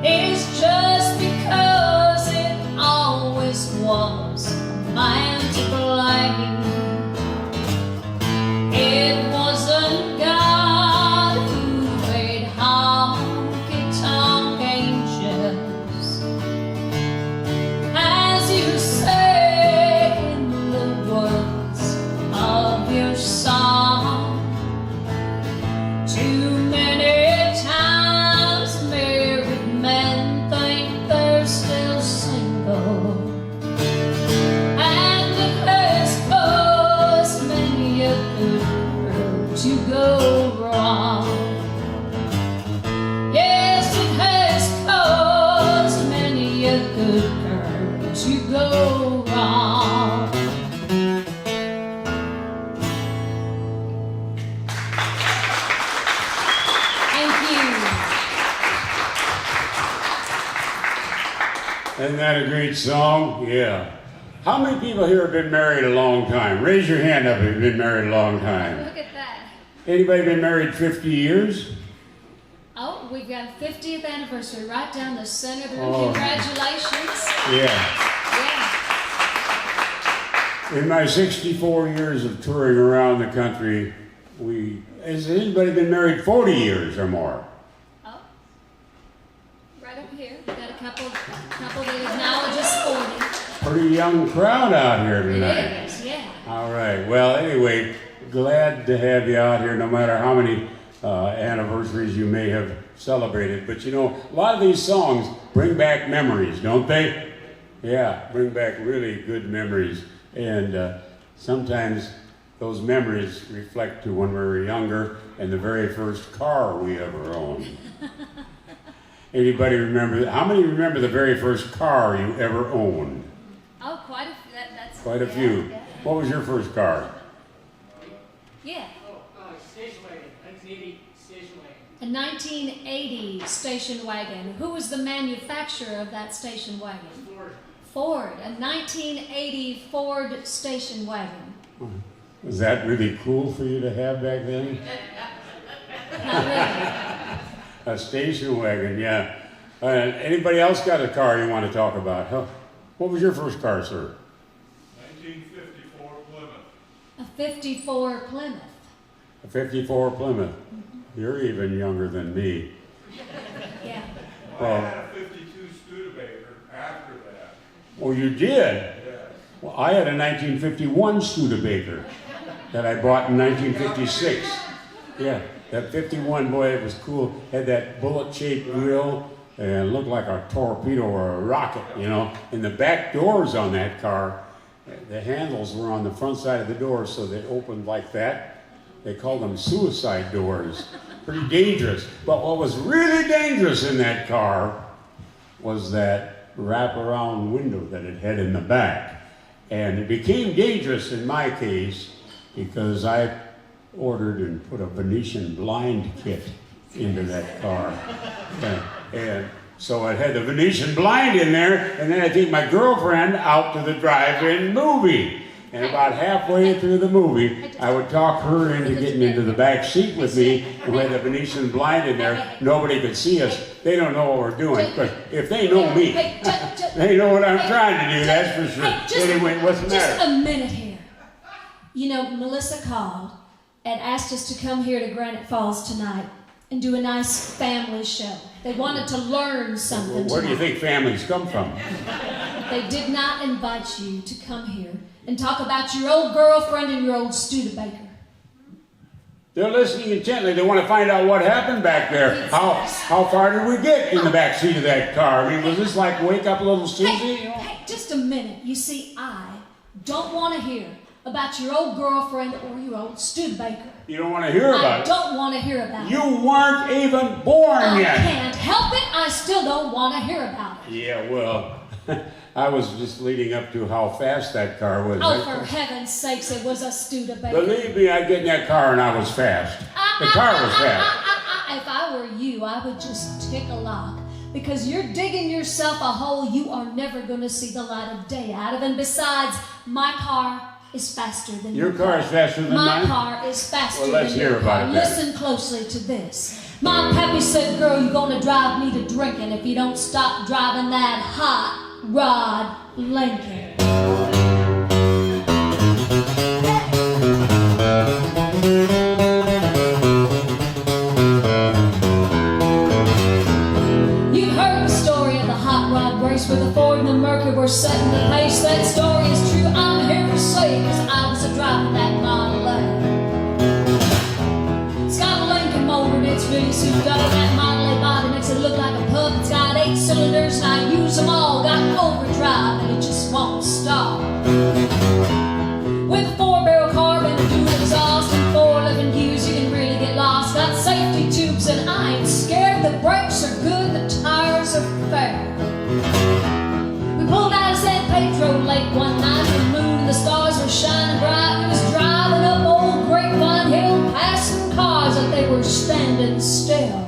S3: is just because it always was a man to blame. It wasn't God who made honky-tonk angels, as you say in the words of your song. Too many times married men think they're still single, and it has caused many a good girl to go wrong. Yes, it has caused many a good girl to go wrong. Thank you.
S1: Isn't that a great song? Yeah. How many people here have been married a long time? Raise your hand up if you've been married a long time.
S3: Look at that.
S1: Anybody been married 50 years?
S3: Oh, we've got a 50th anniversary right down the center of the room.
S1: Oh.
S3: Congratulations.
S1: Yeah.
S3: Yeah.
S1: In my 64 years of touring around the country, has anybody been married 40 years or more?
S3: Oh, right up here. We've got a couple that acknowledge us 40.
S1: Pretty young crowd out here tonight.
S3: It is, yeah.
S1: All right. Well, anyway, glad to have you out here, no matter how many anniversaries you may have celebrated. But you know, a lot of these songs bring back memories, don't they? Yeah, bring back really good memories. And sometimes those memories reflect to when we were younger and the very first car we ever owned. Anybody remember? How many remember the very first car you ever owned?
S3: Oh, quite a few. That's
S1: Quite a few.
S3: Yeah.
S1: What was your first car?
S3: Yeah.
S5: Station wagon, 1980 station wagon.
S3: A 1980 station wagon. Who was the manufacturer of that station wagon?
S5: Ford.
S3: Ford. A 1980 Ford station wagon.
S1: Was that really cool for you to have back then?
S3: Not really.
S1: A station wagon, yeah. Anybody else got a car you want to talk about? Huh? What was your first car, sir?
S6: 1954 Plymouth.
S3: A 54 Plymouth.
S1: A 54 Plymouth. You're even younger than me.
S3: Yeah.
S6: Well, I had a 52 Studebaker after that.
S1: Oh, you did?
S6: Yes.
S1: Well, I had a 1951 Studebaker that I bought in 1956. Yeah, that 51, boy, it was cool. Had that bullet-shaped grill and looked like a torpedo or a rocket, you know. And the back doors on that car, the handles were on the front side of the door, so they opened like that. They called them suicide doors. Pretty dangerous. But what was really dangerous in that car was that wraparound window that it had in the back. And it became dangerous in my case because I ordered and put a Venetian blind kit into that car. And so it had the Venetian blind in there, and then I take my girlfriend out to the drive-in movie. And about halfway through the movie, I would talk her into getting into the back seat with me, and with the Venetian blind in there, nobody could see us. They don't know what we're doing, because if they know me, they know what I'm trying to do, that's for sure. Anyway, what's the matter?
S3: Just a minute here. You know, Melissa called and asked us to come here to Granite Falls tonight and do a nice family show. They wanted to learn something
S1: Where do you
S3: tonight.
S1: think families come from?
S3: They did not invite you to come here and talk about your old girlfriend and your old Studebaker.
S1: They're listening intently. They want to find out what happened back there. How far did we get in the back seat of that car? I mean, was this like Wake Up Little Susie?
S3: Hey, just a minute. You see, I don't want to hear about your old girlfriend or your old Studebaker.
S1: You don't want to hear about
S3: I
S1: it?
S3: don't want to hear about it.
S1: You weren't even born
S3: I
S1: yet.
S3: can't help it. I still don't want to hear about it.
S1: Yeah, well, I was just leading up to how fast that car was.
S3: Oh, for heaven's sakes, it was a Studebaker.
S1: Believe me, I get in that car and I was fast. The car was fast.
S3: If I were you, I would just tick a lock. Because you're digging yourself a hole you are never going to see the light of day out of. And besides, my car is faster than
S1: Your car is faster than
S3: My
S1: mine?
S3: car is faster
S1: Well, let's
S3: than
S1: hear
S3: your
S1: about
S3: car.
S1: it then.
S3: Listen closely to this. My pappy said, girl, you're going to drive me to drinking if you don't stop driving that hot rod Lincoln. You've heard the story of the hot rod race where the Ford and the Mercury were setting the pace. That story is true, I'm here to say it, 'cause I was driving that Model A. It's got a Lincoln motor and it's really souped up. That Model A body makes it look like a pub. It's got 8 cylinders and I use them all. Got overdrive and it just won't stop. With a 4-barrel carb and a dual exhaust and 4 living gears, you can really get lost. Got safety tubes and I ain't scared. The brakes are good, the tires are fair. We pulled out of San Pedro late one night. The moon and the stars were shining bright. We was driving up old Grapevine Hill, passing cars that they were standing still.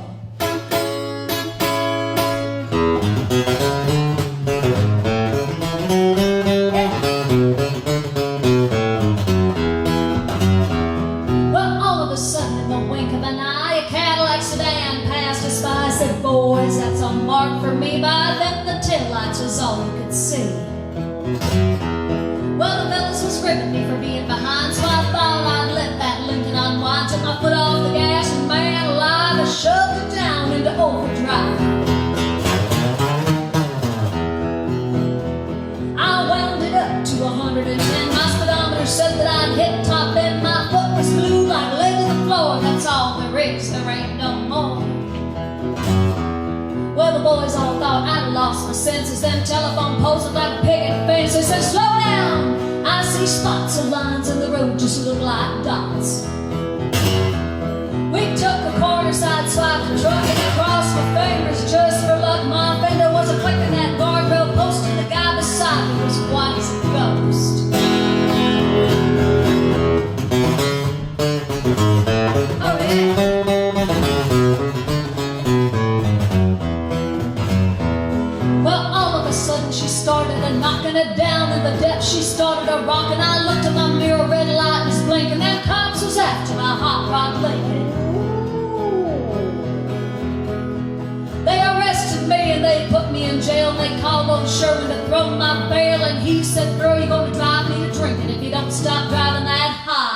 S3: Well, all of a sudden, in the wink of an eye, a Cadillac sedan passed us by. I said, boys, that's a mark for me. By then, the taillights was all you could see. Well, the fellas was ripping me for being behind, so I thought I'd let that Lincoln unwind. Took my foot off the gas, and man alive, I shoved it down into overdrive. I wound it up to 110. My speedometer said that I'd hit top end. My foot was glued like lead to the floor. That's all there is, there ain't no more. Well, the boys all thought I'd lost my senses. Them telephone poles looked like picket fences. They said, slow down, I see spots of lines in the road just look like dots. We took a corner side swipe the truck and I crossed my fingers just for luck. My fender was a clicking that guardrail post and the guy beside me was white as a ghost. Oh yeah. Well, all of a sudden she started a knocking it down in the depths. She started a rocking. I looked at my mirror, red light was blinking. Them cops was after my hot rod Lincoln. They arrested me and they put me in jail. And they called on Sherwin to throw my bail. And he said, girl, you're gonna drive me to drinking if you don't stop driving that high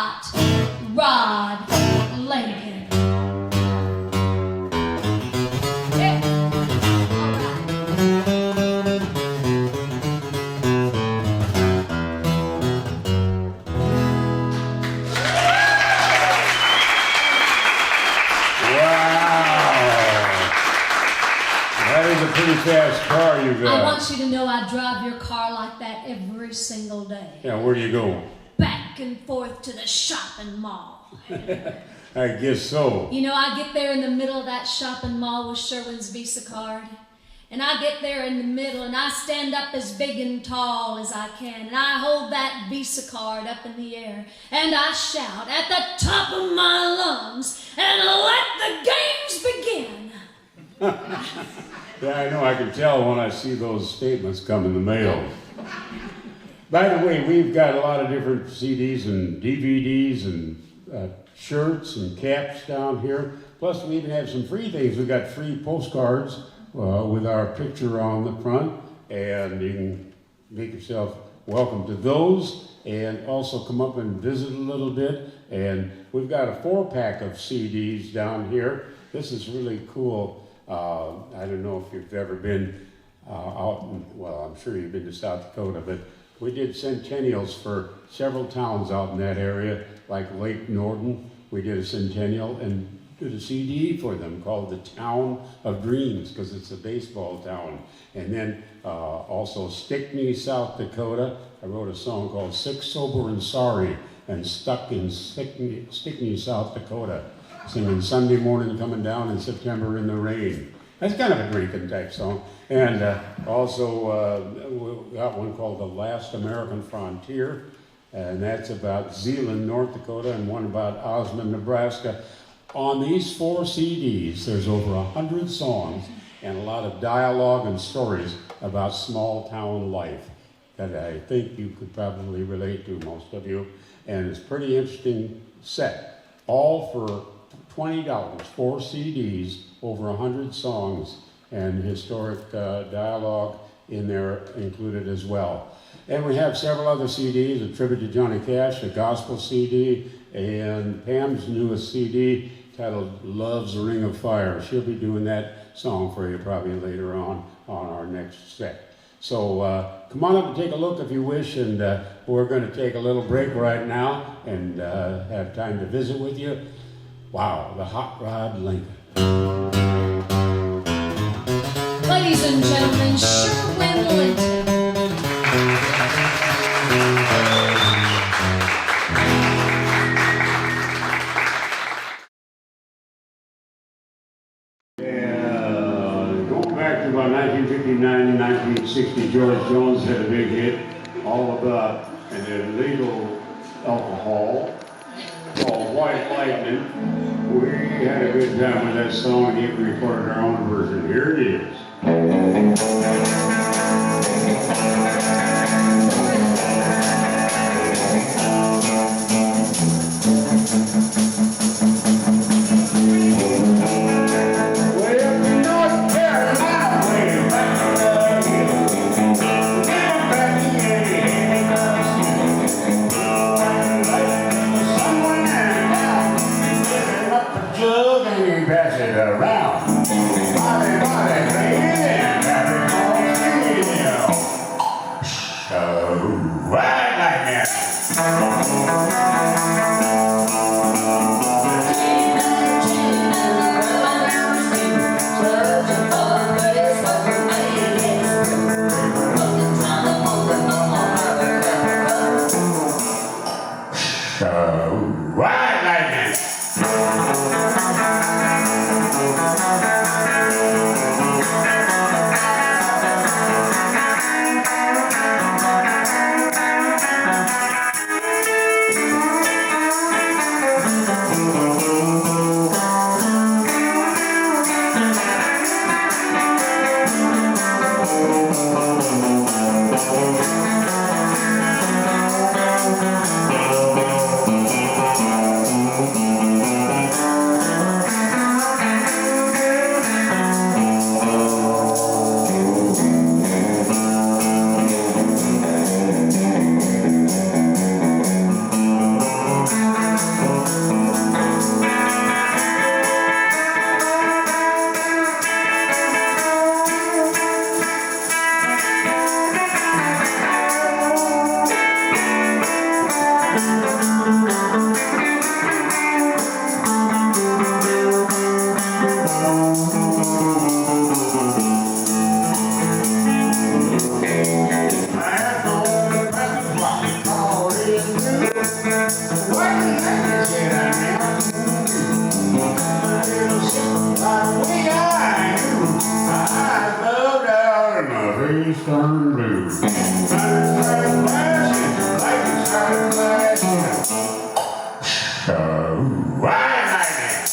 S1: That is a pretty fast car you
S3: I
S1: got.
S3: want you to know I drive your car like that every single day.
S1: Yeah, where do you go?
S3: Back and forth to the shopping mall.
S1: I guess so.
S3: You know, I get there in the middle of that shopping mall with Sherwin's Visa card. And I get there in the middle and I stand up as big and tall as I can. And I hold that Visa card up in the air. And I shout at the top of my lungs. And let the games begin.
S1: Yeah, I know. I can tell when I see those statements come in the mail. By the way, we've got a lot of different CDs and DVDs and shirts and caps down here. Plus, we even have some free things. We've got free postcards with our picture on the front, and you can make yourself welcome to those, and also come up and visit a little bit. And we've got a 4-pack of CDs down here. This is really cool. I don't know if you've ever been out in, well, I'm sure you've been to South Dakota, but we did centennials for several towns out in that area, like Lake Norton. We did a centennial and did a CD for them called The Town of Dreams, because it's a baseball town. And then also Stickney, South Dakota. I wrote a song called Sick, Sober, and Sorry, and stuck in Stickney, South Dakota, singing Sunday Morning Coming Down in September in the Rain. That's kind of a drinking type song. And also we got one called The Last American Frontier, and that's about Zeeland, North Dakota, and one about Osmond, Nebraska. On these 4 CDs, there's over 100 songs and a lot of dialogue and stories about small town life that I think you could probably relate to, most of you. And it's a pretty interesting set, all for $20, 4 CDs, over 100 songs, and historic dialogue in there included as well. And we have several other CDs, a tribute to Johnny Cash, a gospel CD, and Pam's newest CD titled Love's Ring of Fire. She'll be doing that song for you probably later on our next set. So come on up and take a look if you wish, and we're going to take a little break right now and have time to visit with you. Wow, the Hot Rod Lincoln.
S3: Ladies and gentlemen, Sherwin Linton.
S1: Going back to about 1959 and 1960, George Jones had a big hit all about an illegal alcohol called White Lightning. We had a good time with that song, and even recorded our own version. Here it is. Pass it around. Body, body, face turned blue. Thunder started flashing, lightning started flashing. Oh, why lightning?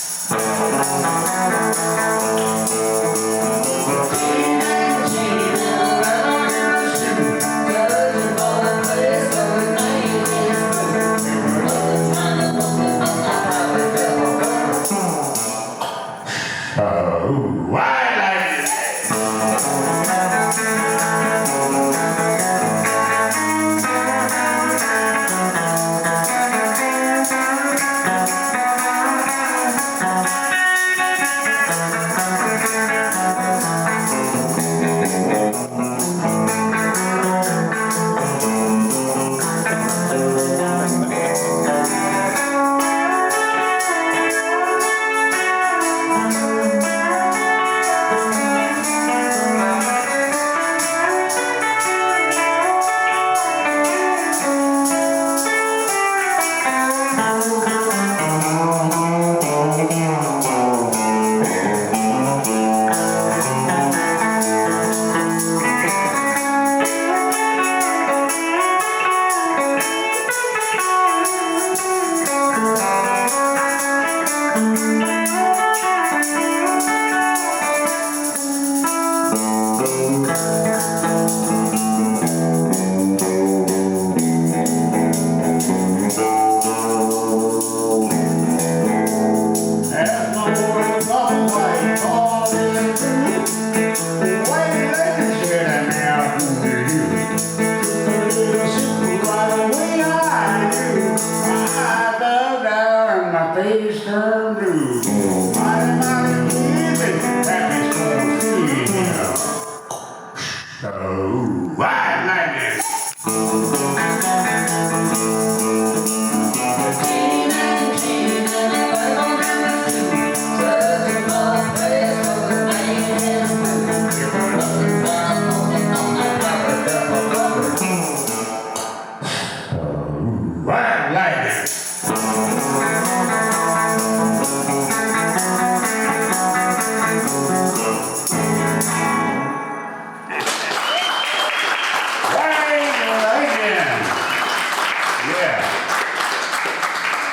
S1: Oh, why lightning?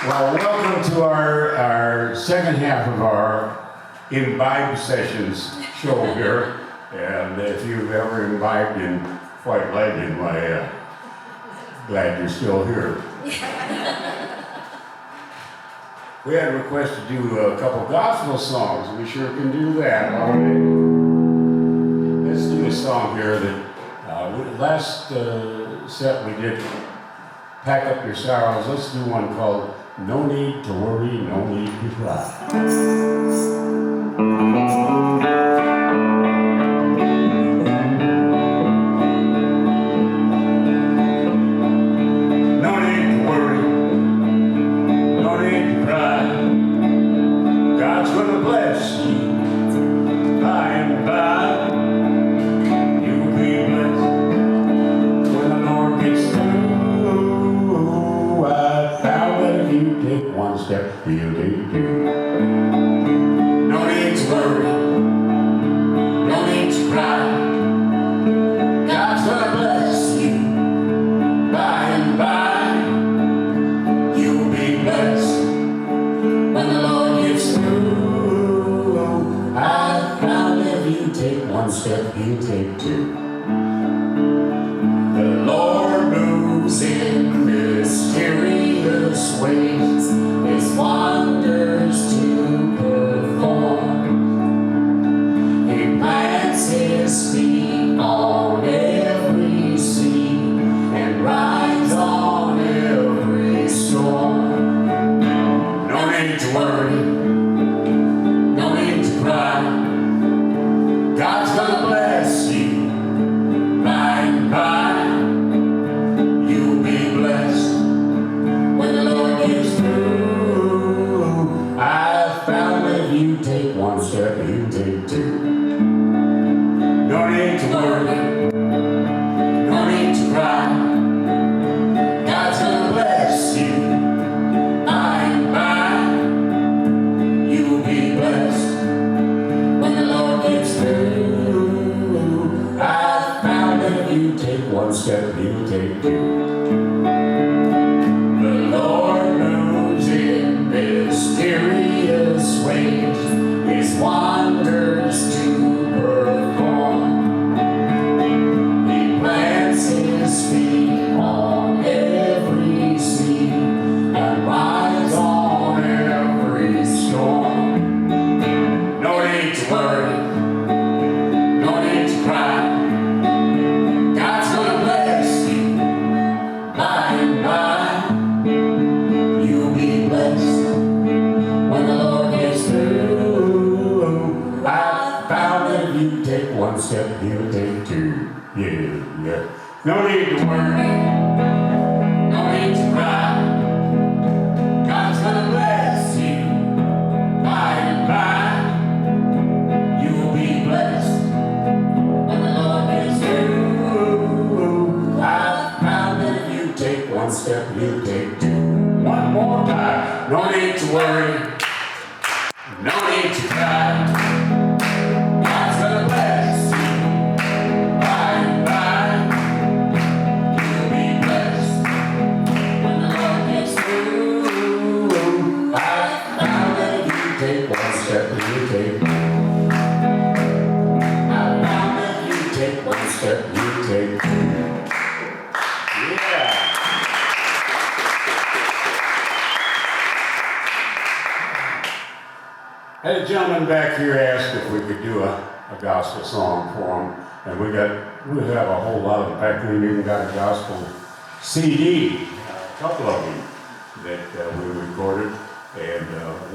S1: Well, welcome to our second half of our Imbibe Sessions show here. And if you've ever imbibed in White Lightning, why, glad you're still here. We had a request to do a couple gospel songs. We sure can do that. All right. Let's do a song here that last set we did, Pack Up Your Sorrows. Let's do one called No Need to Worry, No Need to Cry.
S4: I found
S1: one step, he'll take two. The Lord moves in mysterious ways, his wonders to perform. He plants his feet on every sea and rides on every storm. No need to worry, no need to cry. God's gonna bless you by and by. You'll be blessed when the Lord gets through. I found that if you take one step, he'll take two. Yeah. No need to worry, no need to cry. God's gonna bless you by and by. You'll be blessed when the Lord gets through. I found that if you take one step, he'll take two. One more time. No need to worry, no need to cry. God's gonna bless you by and by. You'll be blessed when the Lord gets through. I found that if you take one step, he'll take two. I found that if you take one step, he'll take two. Yeah. Had a gentleman back here asked if we could do a gospel song for him, and we have a whole lot of them. In fact, we even got a gospel CD, a couple of them that we recorded, and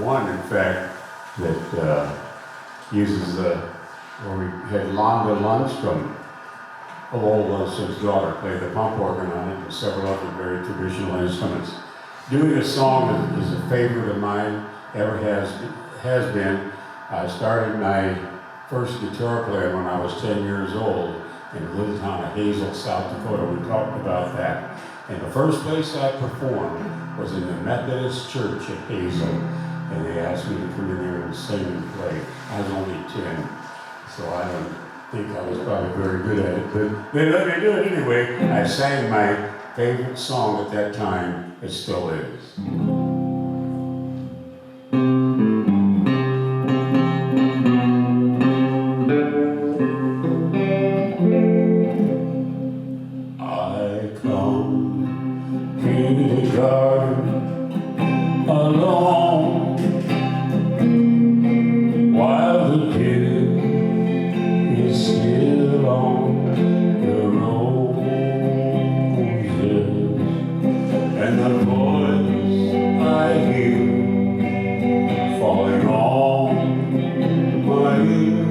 S1: one, in fact, that uses where we had Londa Lundstrom of Old Lunson's daughter play the pump organ on it, and several other very traditional instruments. Doing a song that is a favorite of mine, ever has been. I started my first guitar player when I was 10 years old in the little town of Hazel, South Dakota. We talked about that. And the first place I performed was in the Methodist Church at Hazel, and they asked me to come in there and sing and play. I was only 10, so I don't think I was probably very good at it, but they let me do it anyway. I sang my favorite song at that time. It still is. I come to the garden alone while the dew is still on the roses, and the voice I hear falling on my ear,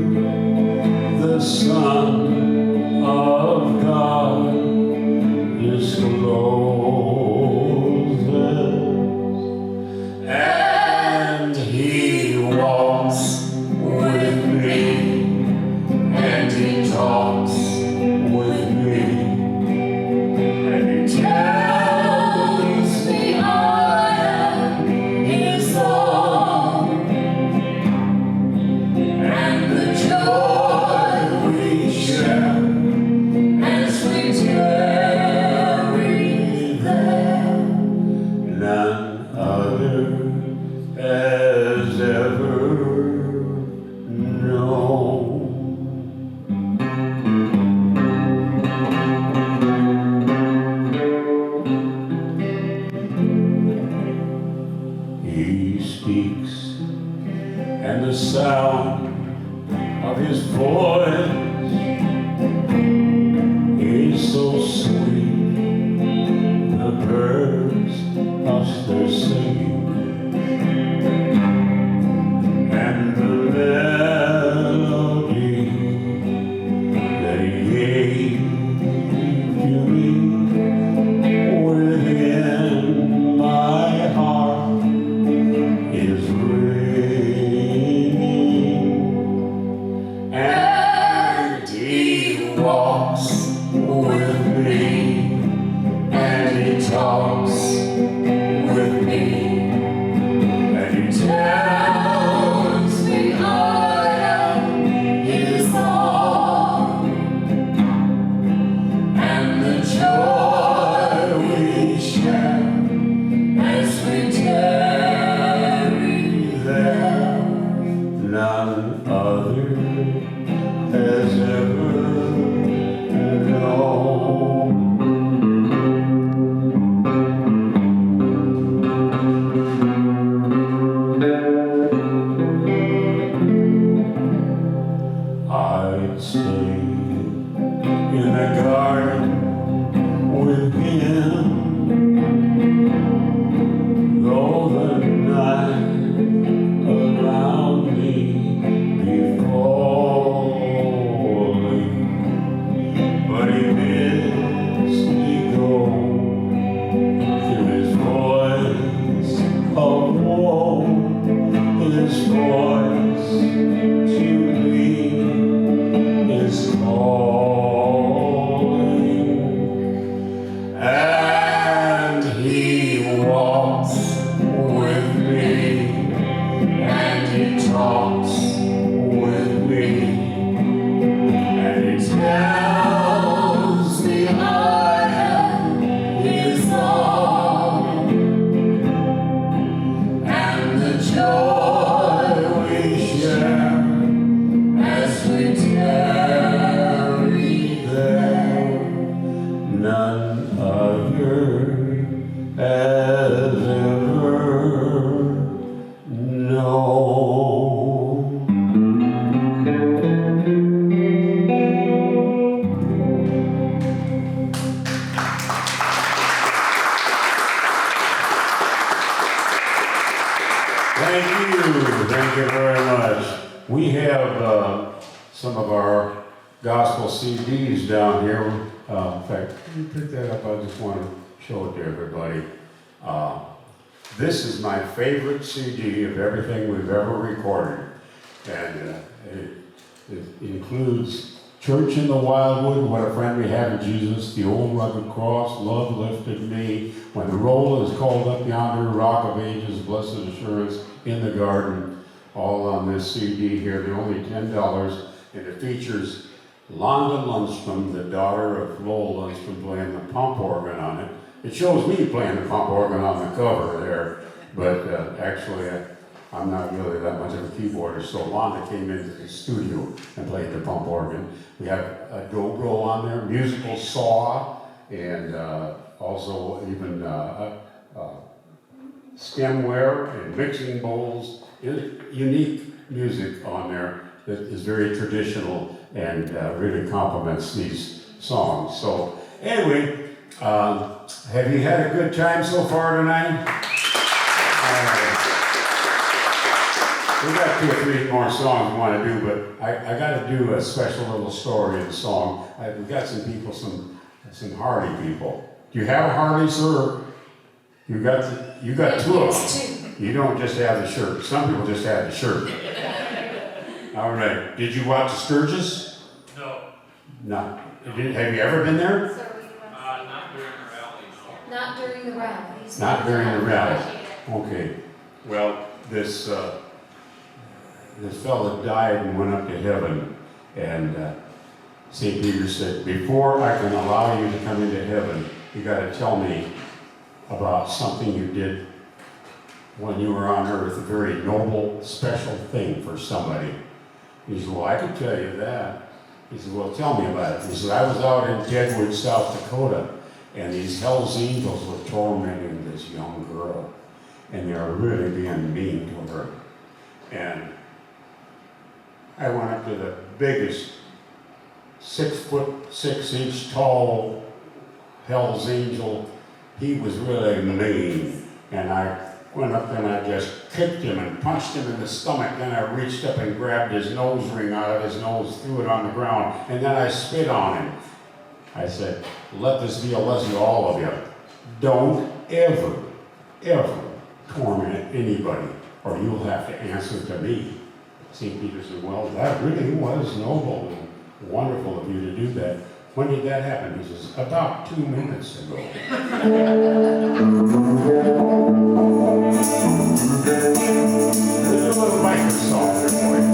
S1: the Son of God discloses, and he walks with me, and he talks with me, and he tells me I am his own, and the joy we share as we tarry there, none other has ever known. He speaks, and the sound of his voice is so sweet. The birds hush their singing, and the melody that he gave to me within my heart is ringing, and he walks with me, and he talks with me, and he tells me I am his own, and the stay in the garden with him. Though the night around me be falling, but he bids me go through his voice of woe, his voice to me is calling, and he walks with me, and he talks with me, and he tells me I am his own, and the joy we share as we tarry there, none other has ever known. Thank you very much. We have some of our gospel CDs down here. In fact, let me pick that up. I just want to show it to everybody. This is my favorite CD of everything we've ever recorded. And it includes Church in the Wildwood, What a Friend We Have in Jesus, The Old Rugged Cross, Love Lifted Me, When the Roll is Called Up Yonder, Rock of Ages, Blessed Assurance, In the Garden, all on this CD here. They're only $10, and it features Londa Lundstrom, the daughter of Lowell Lundstrom, playing the pump organ on it. It shows me playing the pump organ on the cover there, but actually I'm not really that much of a keyboardist, so Londa came into the studio and played the pump organ. We have a dobro on there, musical saw, and also even stemware and mixing bowls. Unique music on there that is very traditional and really complements these songs. So anyway, have you had a good time so far tonight? We got 2 or 3 more songs we want to do, but I got to do a special little story in the song. We got some people, some Harley people. Do you have a Harley, sir? You got 2 of them. You don't just have the shirt. Some people just have the shirt. All right. Did you watch the Sturgis?
S6: No.
S1: No. Have you ever been there?
S6: Not during the rally, no.
S3: Not during the rally.
S1: Not during the rally. Okay. Well, this fella died and went up to heaven, and St. Peter said, before I can allow you to come into heaven, you got to tell me about something you did when you were on earth, a very noble, special thing for somebody. He said, well, I could tell you that. He said, well, tell me about it. He said, I was out in Deadwood, South Dakota, and these Hell's Angels were tormenting this young girl, and they were really being mean to her. And I went up to the biggest 6'6" tall Hell's Angel. He was really mean, and I went up and I just kicked him and punched him in the stomach. Then I reached up and grabbed his nose ring out of his nose, threw it on the ground, and then I spit on him. I said, let this be a lesson to all of you. Don't ever, ever torment anybody, or you'll have to answer to me. St. Peter said, well, that really was noble and wonderful of you to do that. When did that happen? He says, about 2 minutes ago. There's a little biker song there for you.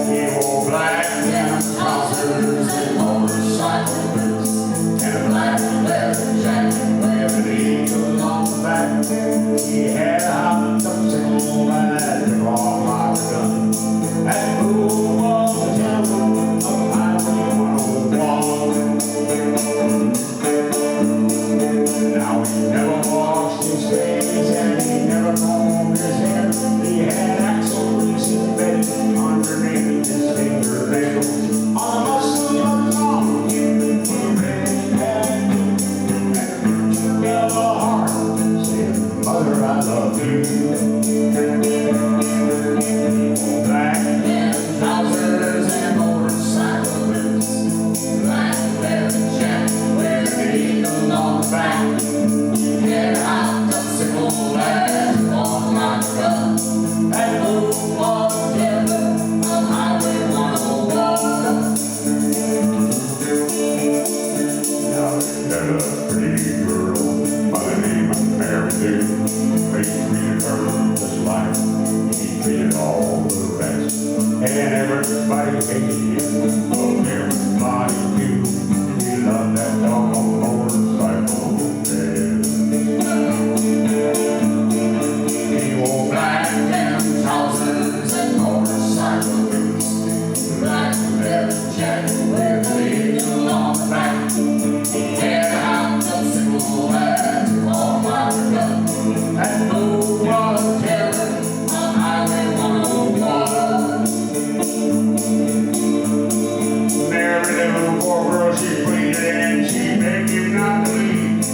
S1: He wore black denim trousers and motorcycle boots, and a black leather jacket with an eagle on the back. He had a tuxedo and a draw like a gun. That fool was the devil of Highway 101. Now
S4: never washed his face and he never combed his hair. He had axle grease embedded underneath his fingernails. On the muscle of his arm, he put a red hat and a virtue of a heart. Said, Mother, I love you. Black trousers and motorcycle boots, black leather jacket with an eagle on the back. Hair out of sickle and on my truck. And who was Denver on Highway 101? Now there's a pretty girl by the name of Mary Lou. They treated her just like he treated all the rest. And everybody hated him, oh, everybody knew he loved that dog on motorcycle bed. He wore black and trousers and motorcycle boots, black leather jacket with an eagle on the back. He had out the sickle and all my gun, and who was terror on Highway 101? Mary, little poor girl, she pleaded and she begged him not to leave.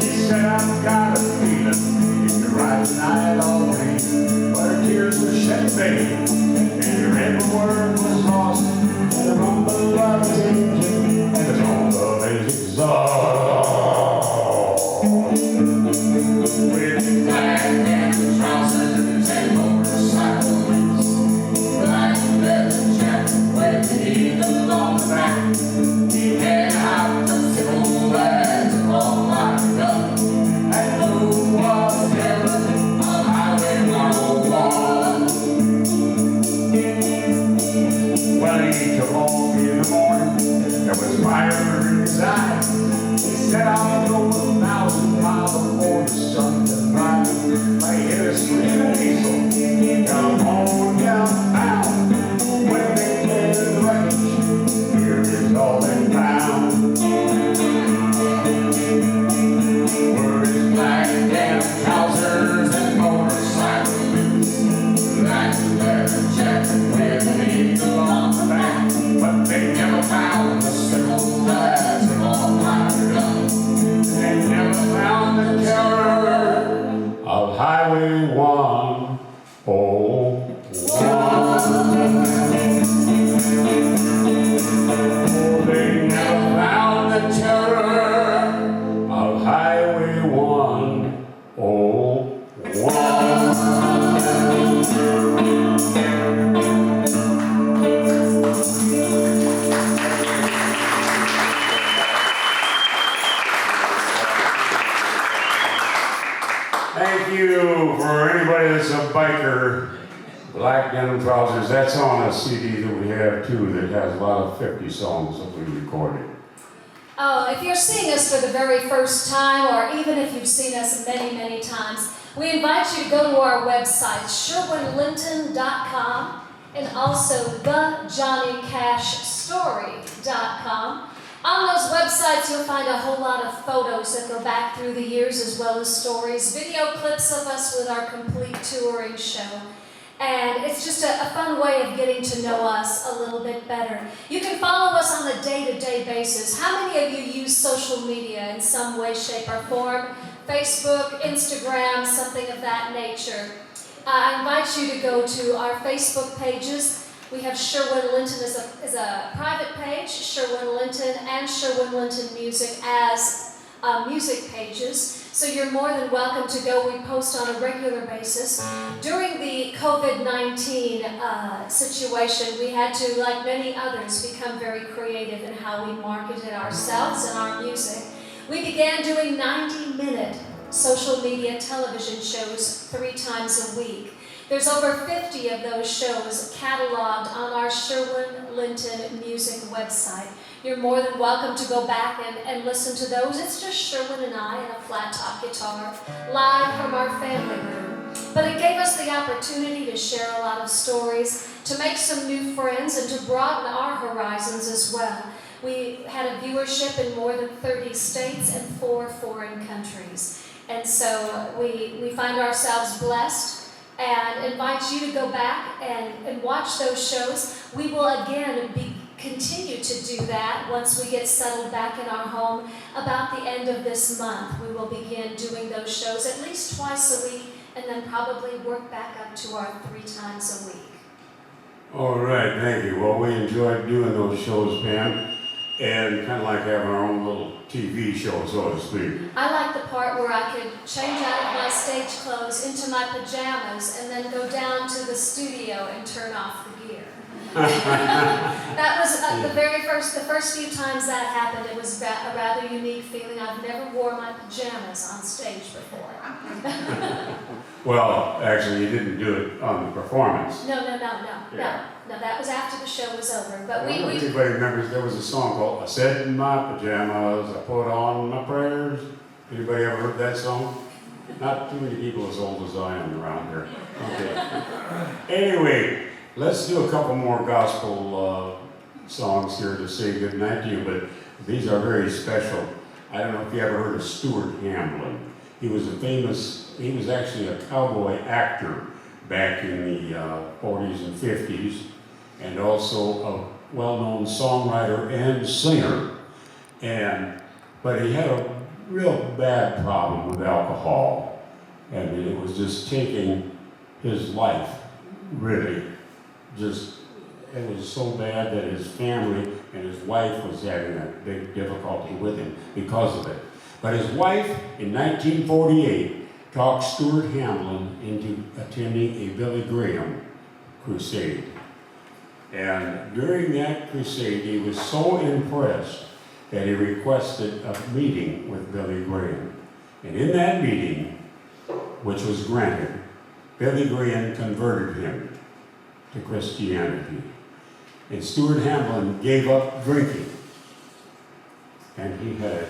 S4: She said, I've got a feeling if you ride tonight I'll leave. But her tears were shed, baby, and her every word was lost. And the rumble of his engine and the tone of his exhaust. With black and trousers and motorcycle boots, black leather jacket with the eagle on the back. He had out the sickle and took all my gun. And who was Terror on Highway 101? Well, he took off in the morning, there was fire in his eye. He said, I'll go 1,000 miles before the sun can rise. I hit a screaming diesel, come on downtown. When they clear the wreckage, here is all they found. Were his black damn trousers and motorcycle boots, black leather jacket with an eagle on the back. But they never found the sickle that took all my gun. They never found the terror of Highway 101. They never found the terror of Highway 101. Thank you for anybody that's a biker. Black denim trousers, that's on a CD that we have too that has a lot of 50 songs that we recorded.
S3: Oh, if you're seeing us for the very first time, or even if you've seen us many, many times, we invite you to go to our website, SherwinLinton.com, and also thejohnnycashstory.com. On those websites, you'll find a whole lot of photos that go back through the years, as well as stories, video clips of us with our complete touring show. And it's just a fun way of getting to know us a little bit better. You can follow us on a day-to-day basis. How many of you use social media in some way, shape, or form? Facebook, Instagram, something of that nature. I invite you to go to our Facebook pages. We have Sherwin Linton as a private page, Sherwin Linton and Sherwin Linton Music as music pages. So you're more than welcome to go. We post on a regular basis. During the COVID-19 situation, we had to, like many others, become very creative in how we marketed ourselves and our music. We began doing 90-minute social media television shows 3 times a week. There's over 50 of those shows cataloged on our Sherwin Linton Music website. You're more than welcome to go back and listen to those. It's just Sherwin and I and a flat top guitar, live from our family room. But it gave us the opportunity to share a lot of stories, to make some new friends, and to broaden our horizons as well. We had a viewership in more than 30 states and 4 foreign countries. And so we find ourselves blessed and invite you to go back and watch those shows. We will again continue to do that once we get settled back in our home. About the end of this month, we will begin doing those shows at least twice a week, and then probably work back up to our 3 times a week.
S1: All right, thank you. Well, we enjoyed doing those shows, Pam, and kind of like having our own little TV show, so to speak.
S3: I like the part where I could change out of my stage clothes into my pajamas and then go down to the studio and turn off the gear. That was the first few times that happened, it was a rather unique feeling. I've never wore my pajamas on stage before.
S1: Well, actually, you didn't do it on the performance.
S3: No,
S1: Yeah.
S3: that was after the show was over. But we
S1: Everybody remembers there was a song called "I Sat in My Pajamas, I Put On My Prayers." Anybody ever heard that song? Not too many people as old as I am around here. Okay. Anyway, let's do a couple more gospel songs here to say goodnight to you, but these are very special. I don't know if you ever heard of Stuart Hamblin. He was actually a cowboy actor back in the 40s and 50s, and also a well-known songwriter and singer. But he had a real bad problem with alcohol, and it was just taking his life, really. It was so bad that his family and his wife was having a big difficulty with him because of it. But his wife, in 1948, talked Stuart Hamblin into attending a Billy Graham crusade. And during that crusade, he was so impressed that he requested a meeting with Billy Graham. And in that meeting, which was granted, Billy Graham converted him to Christianity. And Stuart Hamblin gave up drinking. And he had a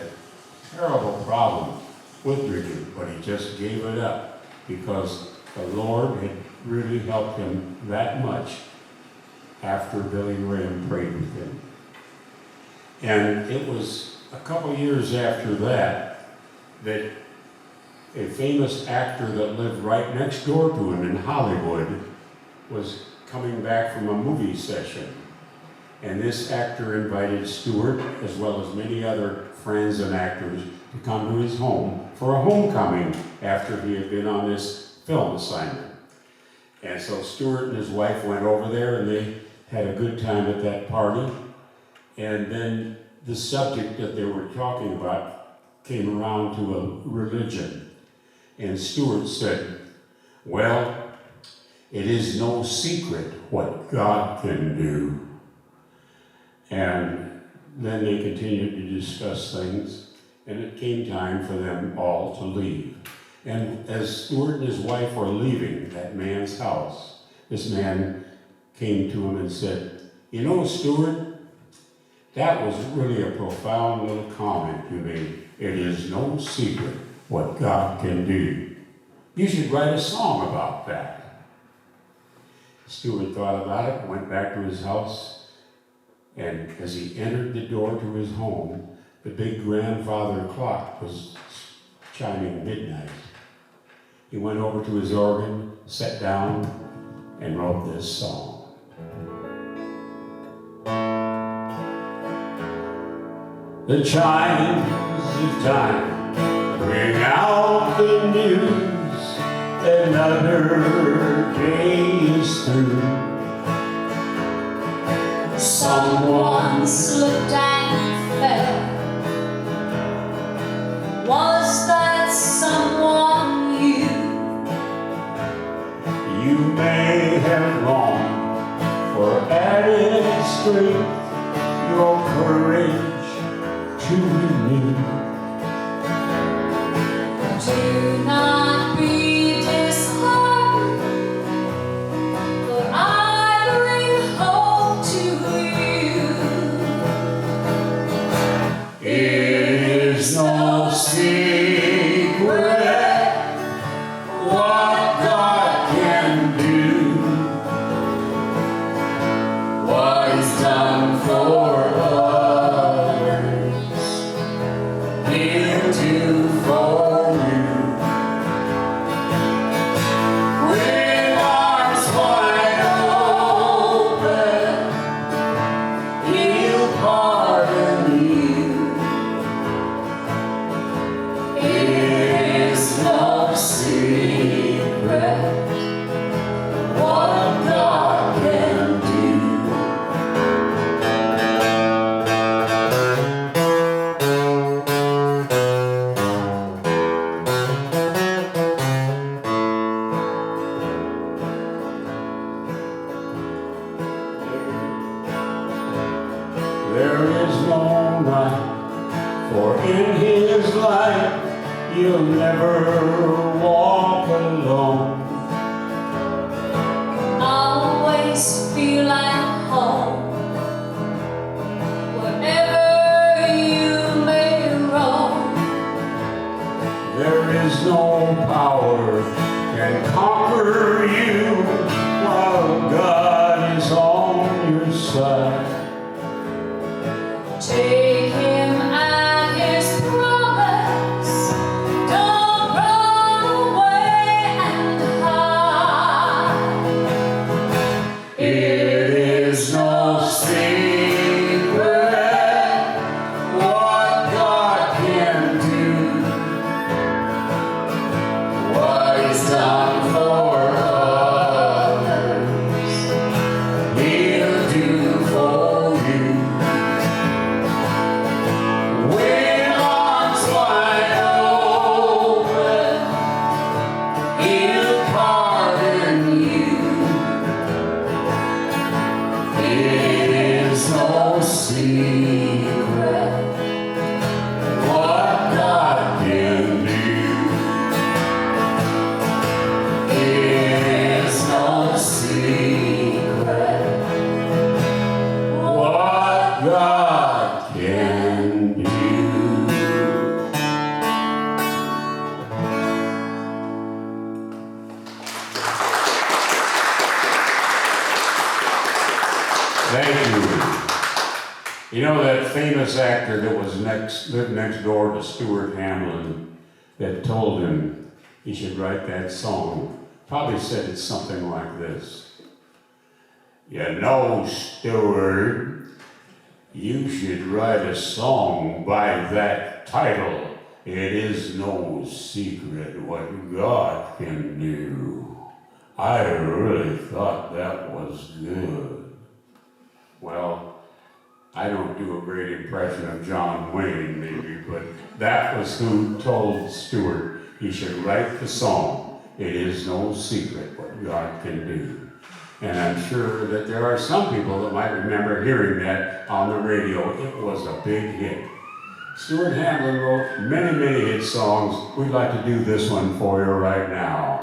S1: terrible problem with drinking, but he just gave it up because the Lord had really helped him that much after Billy Graham prayed with him. And it was a couple years after that that a famous actor that lived right next door to him in Hollywood was coming back from a movie session. And this actor invited Stuart, as well as many other friends and actors, to come to his home for a homecoming after he had been on this film assignment. And so Stuart and his wife went over there and they had a good time at that party. And then the subject that they were talking about came around to a religion. And Stuart said, "Well, it is no secret what God can do." And then they continued to discuss things, and it came time for them all to leave. And as Stuart and his wife were leaving that man's house, this man came to him and said, "You know, Stuart, that was really a profound little comment you made. It is no secret what God can do. You should write a song about that." Stuart thought about it, went back to his house, and as he entered the door to his home, the big grandfather clock was chiming midnight. He went over to his organ, sat down, and wrote this song. The chimes of time ring out the news, another day is through.
S3: Someone slipped and fell. Was that someone you?
S1: You may have longed for added strength, your courage to renew.
S3: Do not be disheartened, for I bring hope to you.
S1: you'll never walk alone.
S3: Always feel like home, wherever you may roam.
S1: There is no power can conquer you while God is on your side.
S3: Take him at his promise, don't run away and hide.
S1: It is no secret what God can do, what He's done for others, He'll do for you. When arms wide open, He'll pardon you. It is no secret what God can do. It is no secret what God can do. Thank you. You know that famous actor that lived next door to Stuart Hamlin that told him he should write that song? Probably said it's something like this. You know, Stuart, you should write a song by that title. It is no secret what God can do. I really thought that was good. Well, I don't do a great impression of John Wayne, maybe, but that was who told Stuart he should write the song, It Is No Secret What God Can Do. And I'm sure that there are some people that might remember hearing that on the radio. It was a big hit. Stuart Hamlin wrote many, many hit songs. We'd like to do this one for you right now.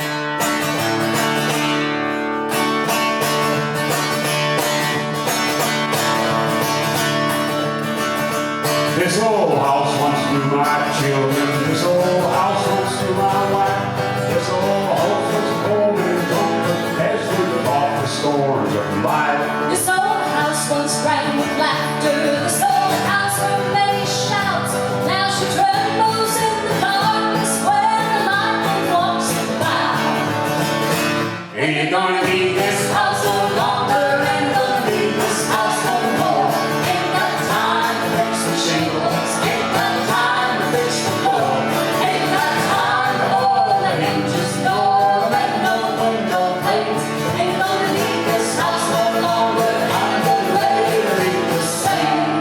S1: This old house once knew my children. This old house once knew my wife. This old house was home and comfort as we fought the storms of life.
S3: This old house once rang with laughter. This old house heard many shouts. Now she trembles in the darkness when the lightning walks about.
S1: Ain't you gonna need this house no longer? Ain't gonna need this house no more.
S3: Ain't got time to fix the shingles. Ain't got time to fix the floor. Ain't got time to oil the hinges, nor let no window panes. Ain't gonna need this house no longer. I'm getting ready to leave the same.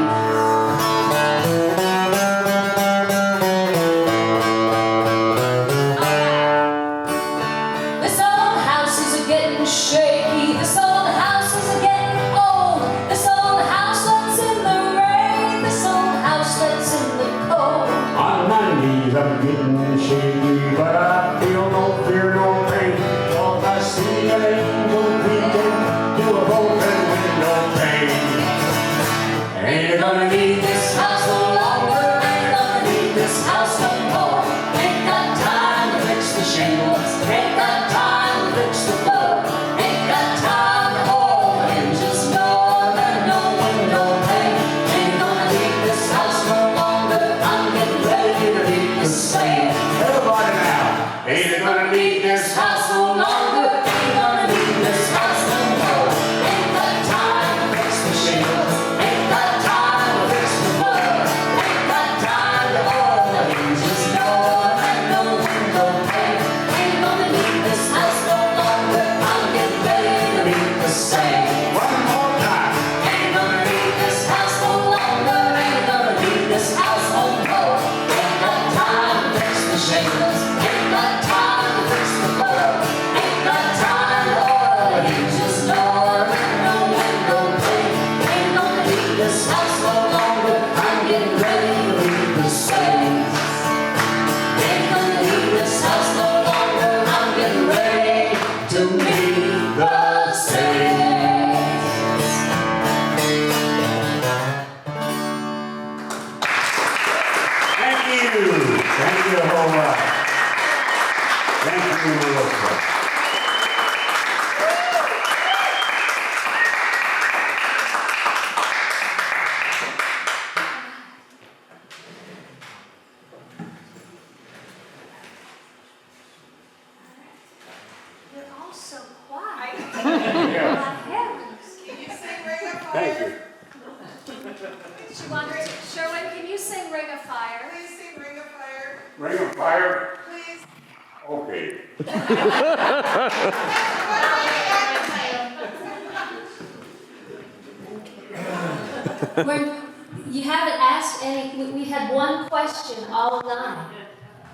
S3: This old house is getting shaky. This old house is getting old. This old house that's in the rain. This old house that's in the cold.
S1: On my knees I'm getting shaky, but I feel no fear, no pain. 'Cause I see an angel peeking through a broken window pane. Ain't you gonna need
S3: This house no longer. Ain't gonna need this house no more. Ain't got time to fix the shingles. Ain't got time to fix the floor. Ain't got time to oil the hinges, nor let no window pane. Ain't gonna need this house no longer. I'm getting ready to leave the same.
S1: everybody now? Ain't you gonna need this house no longer?
S3: Ain't gonna need this house no more. Ain't got time to fix the shingles. Ain't got time to fix the floor. Ain't got time to oil the hinges, nor let no window pane. Ain't gonna need this house no longer. I'm getting ready to leave the same.
S1: One more time.
S3: Ain't gonna need this house no longer. Ain't gonna need this house no more. Ain't got time to fix the shingles. Ain't got time to fix the
S1: Thank you, Melissa.
S3: You're all so quiet.
S1: Yeah.
S3: My heavens.
S7: Can you sing Ring of
S1: Thank
S7: Fire?
S1: you.
S3: She wants, Sherwin, can you sing Ring of Fire?
S7: Please sing Ring of Fire.
S1: Ring of fire?
S7: Please.
S1: Okay.
S3: You haven't asked any, we had one question all night.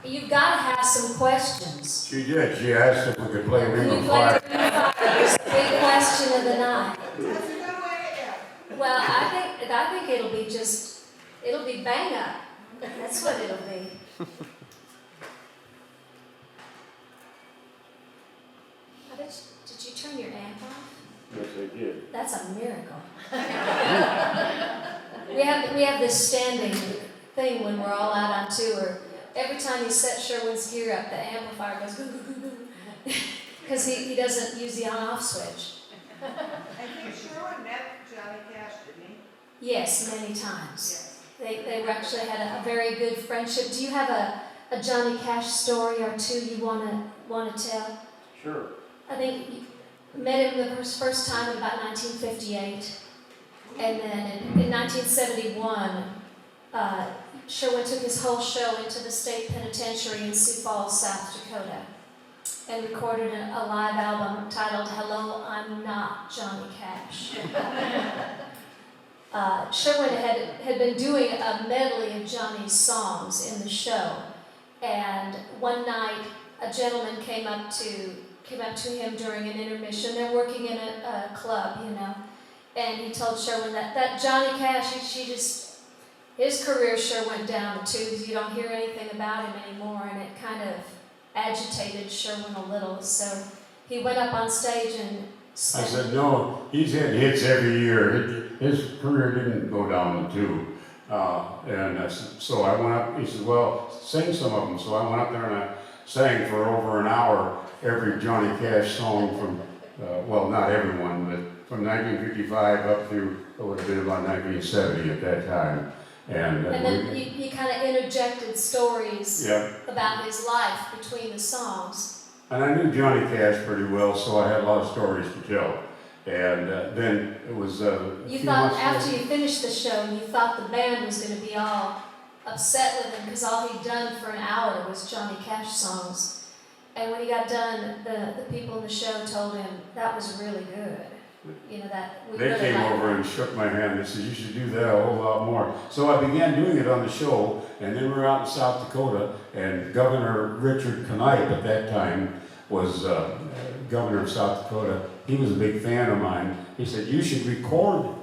S3: You've got to have some questions.
S1: She did. She asked if we could play Ring
S3: Can
S1: of
S3: you play
S1: Fire.
S3: Ring of Fire? It's the big question of the night.
S7: That's a good way to end.
S3: Well, I think it'll be bang up. That's what it'll be. Did you turn your amp off?
S1: Yes, I did.
S3: That's a miracle. we have this standing thing when we're all out on tour. Every time you set Sherwin's gear up, the amplifier goes goo goo goo goo, because he doesn't use the on-off switch.
S7: I think Sherwin met Johnny Cash, didn't he?
S3: Yes, many times.
S7: Yes.
S3: They actually had a very good friendship. Do you have a Johnny Cash story or two you want to tell?
S1: Sure.
S3: I think you met him the first time in about 1958, and then in 1971, Sherwin took his whole show into the state penitentiary in Sioux Falls, South Dakota, and recorded a live album titled "Hello, I'm Not Johnny Cash." Sherwin had been doing a medley of Johnny's songs in the show, and one night a gentleman came up to him during an intermission. They're working in a club, and he told Sherwin that Johnny Cash, his career sure went down the tubes. You don't hear anything about him anymore, and it kind of agitated Sherwin a little. So he went up on stage and
S1: I said, no, he's hitting hits every year. His career didn't go down the tube. So I went up, he said, well, sing some of them. So I went up there and I sang for over an hour every Johnny Cash song from, well, not everyone, but from 1955 up through, it would have been about 1970 at that time. And
S3: then you kind of interjected stories
S1: yeah.
S3: about his life between the songs.
S1: And I knew Johnny Cash pretty well, so I had a lot of stories to tell. And then it was
S3: You thought after you finished the show, you thought the band was going to be all upset with him because all he'd done for an hour was Johnny Cash songs. And when he got done, the people in the show told him that was really good. That we
S1: They
S3: really
S1: came
S3: liked
S1: over
S3: it.
S1: and shook my hand. They said, you should do that a whole lot more. So I began doing it on the show, and then we were out in South Dakota, and Governor Richard Knipe at that time was governor of South Dakota. He was a big fan of mine. He said, you should record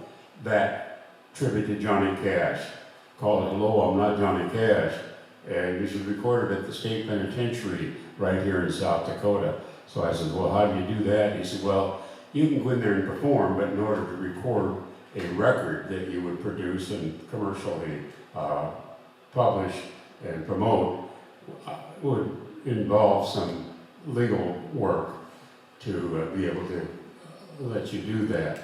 S1: that tribute to Johnny Cash. Call it Hello, I'm Not Johnny Cash. And you should record it at the state penitentiary right here in South Dakota. So I said, well, how do you do that? He said, well, you can go in there and perform, but in order to record a record that you would produce and commercially publish and promote would involve some legal work to be able to let you do that.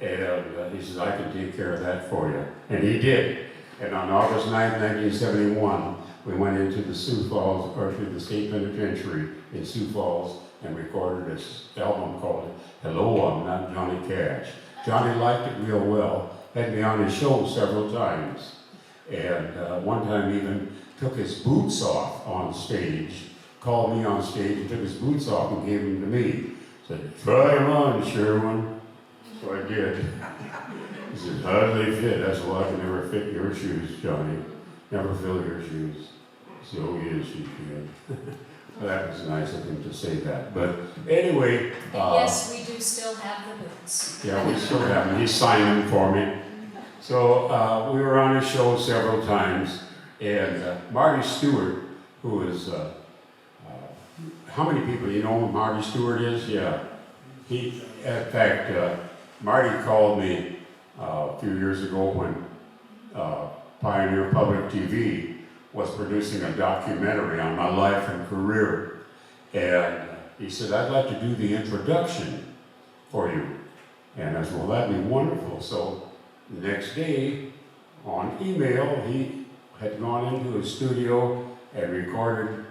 S1: And he says, I can take care of that for you. And he did. And on August 9th, 1971, we went into the Sioux Falls, or to the state penitentiary in Sioux Falls, and recorded this album called Hello, I'm Not Johnny Cash. Johnny liked it real well, had me on his show several times, and one time even took his boots off on stage, called me on stage and took his boots off and gave them to me. Said, try them on, Sherwin. So I did. He said, how do they fit? I said, well, I can never fit your shoes, Johnny. Never fill your shoes. He said, oh yes, you can. Well, that was nice of him to say that. But anyway.
S3: And yes, we do still have the boots.
S1: Yeah, we still have them. He signed them for me. So we were on his show several times. And Marty Stewart, who is, how many people, you know who Marty Stewart is? Yeah. In fact, Marty called me a few years ago when Pioneer Public TV was producing a documentary on my life and career. And he said, I'd like to do the introduction for you. And I said, well, that'd be wonderful. So the next day, on email, he had gone into his studio and recorded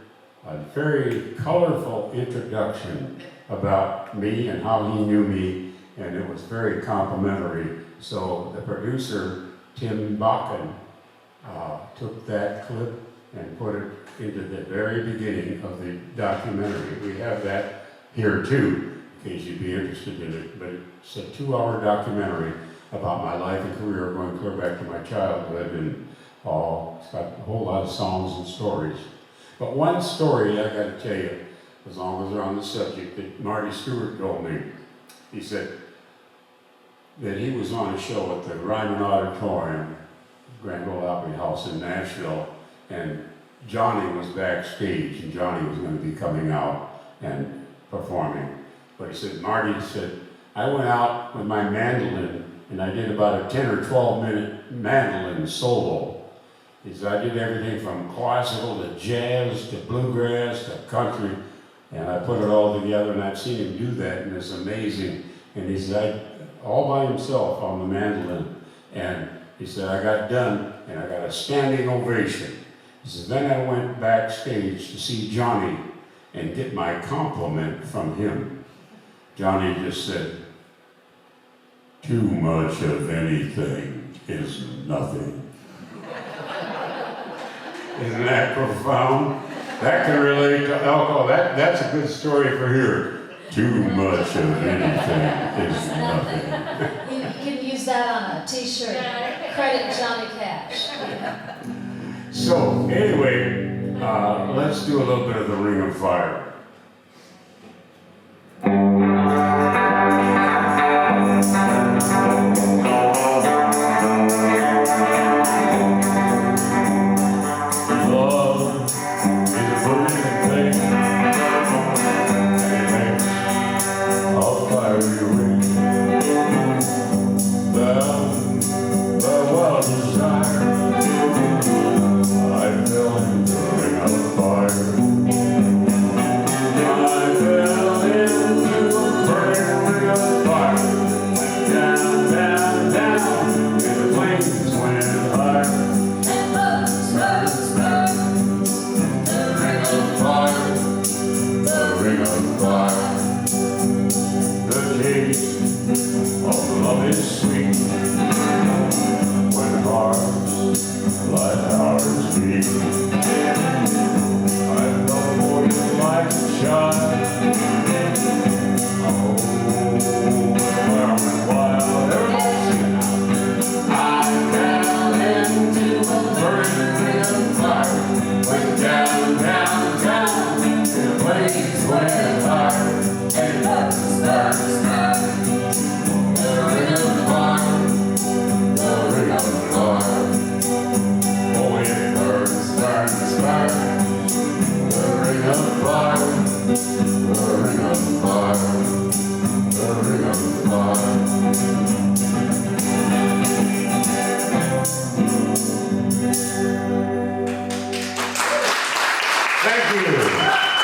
S1: a very colorful introduction about me and how he knew me, and it was very complimentary. So the producer, Tim Bakken, took that clip and put it into the very beginning of the documentary. We have that here too, in case you'd be interested in it. But it's a 2-hour documentary about my life and career, going clear back to my childhood, and it's got a whole lot of songs and stories. But one story I got to tell you, as long as we're on the subject, that Marty Stewart told me. He said that he was on a show at the Ryman Auditorium, Grand Ole Opry House in Nashville, and Johnny was backstage, and Johnny was going to be coming out and performing. But he said, Marty said, I went out with my mandolin, and I did about a 10 or 12 minute mandolin solo. He said, I did everything from classical to jazz to bluegrass to country, and I put it all together, and I've seen him do that, and it's amazing. And he said, all by himself on the mandolin. And he said, I got done, and I got a standing ovation. He said, then I went backstage to see Johnny and get my compliment from him. Johnny just said, too much of anything is nothing. Isn't that profound? That can relate to alcohol. That's a good story for here. Too much of anything is nothing.
S3: You can use that on a t-shirt. Credit Johnny Cash.
S1: So, anyway, let's do a little bit of the Ring of Fire. Thank you.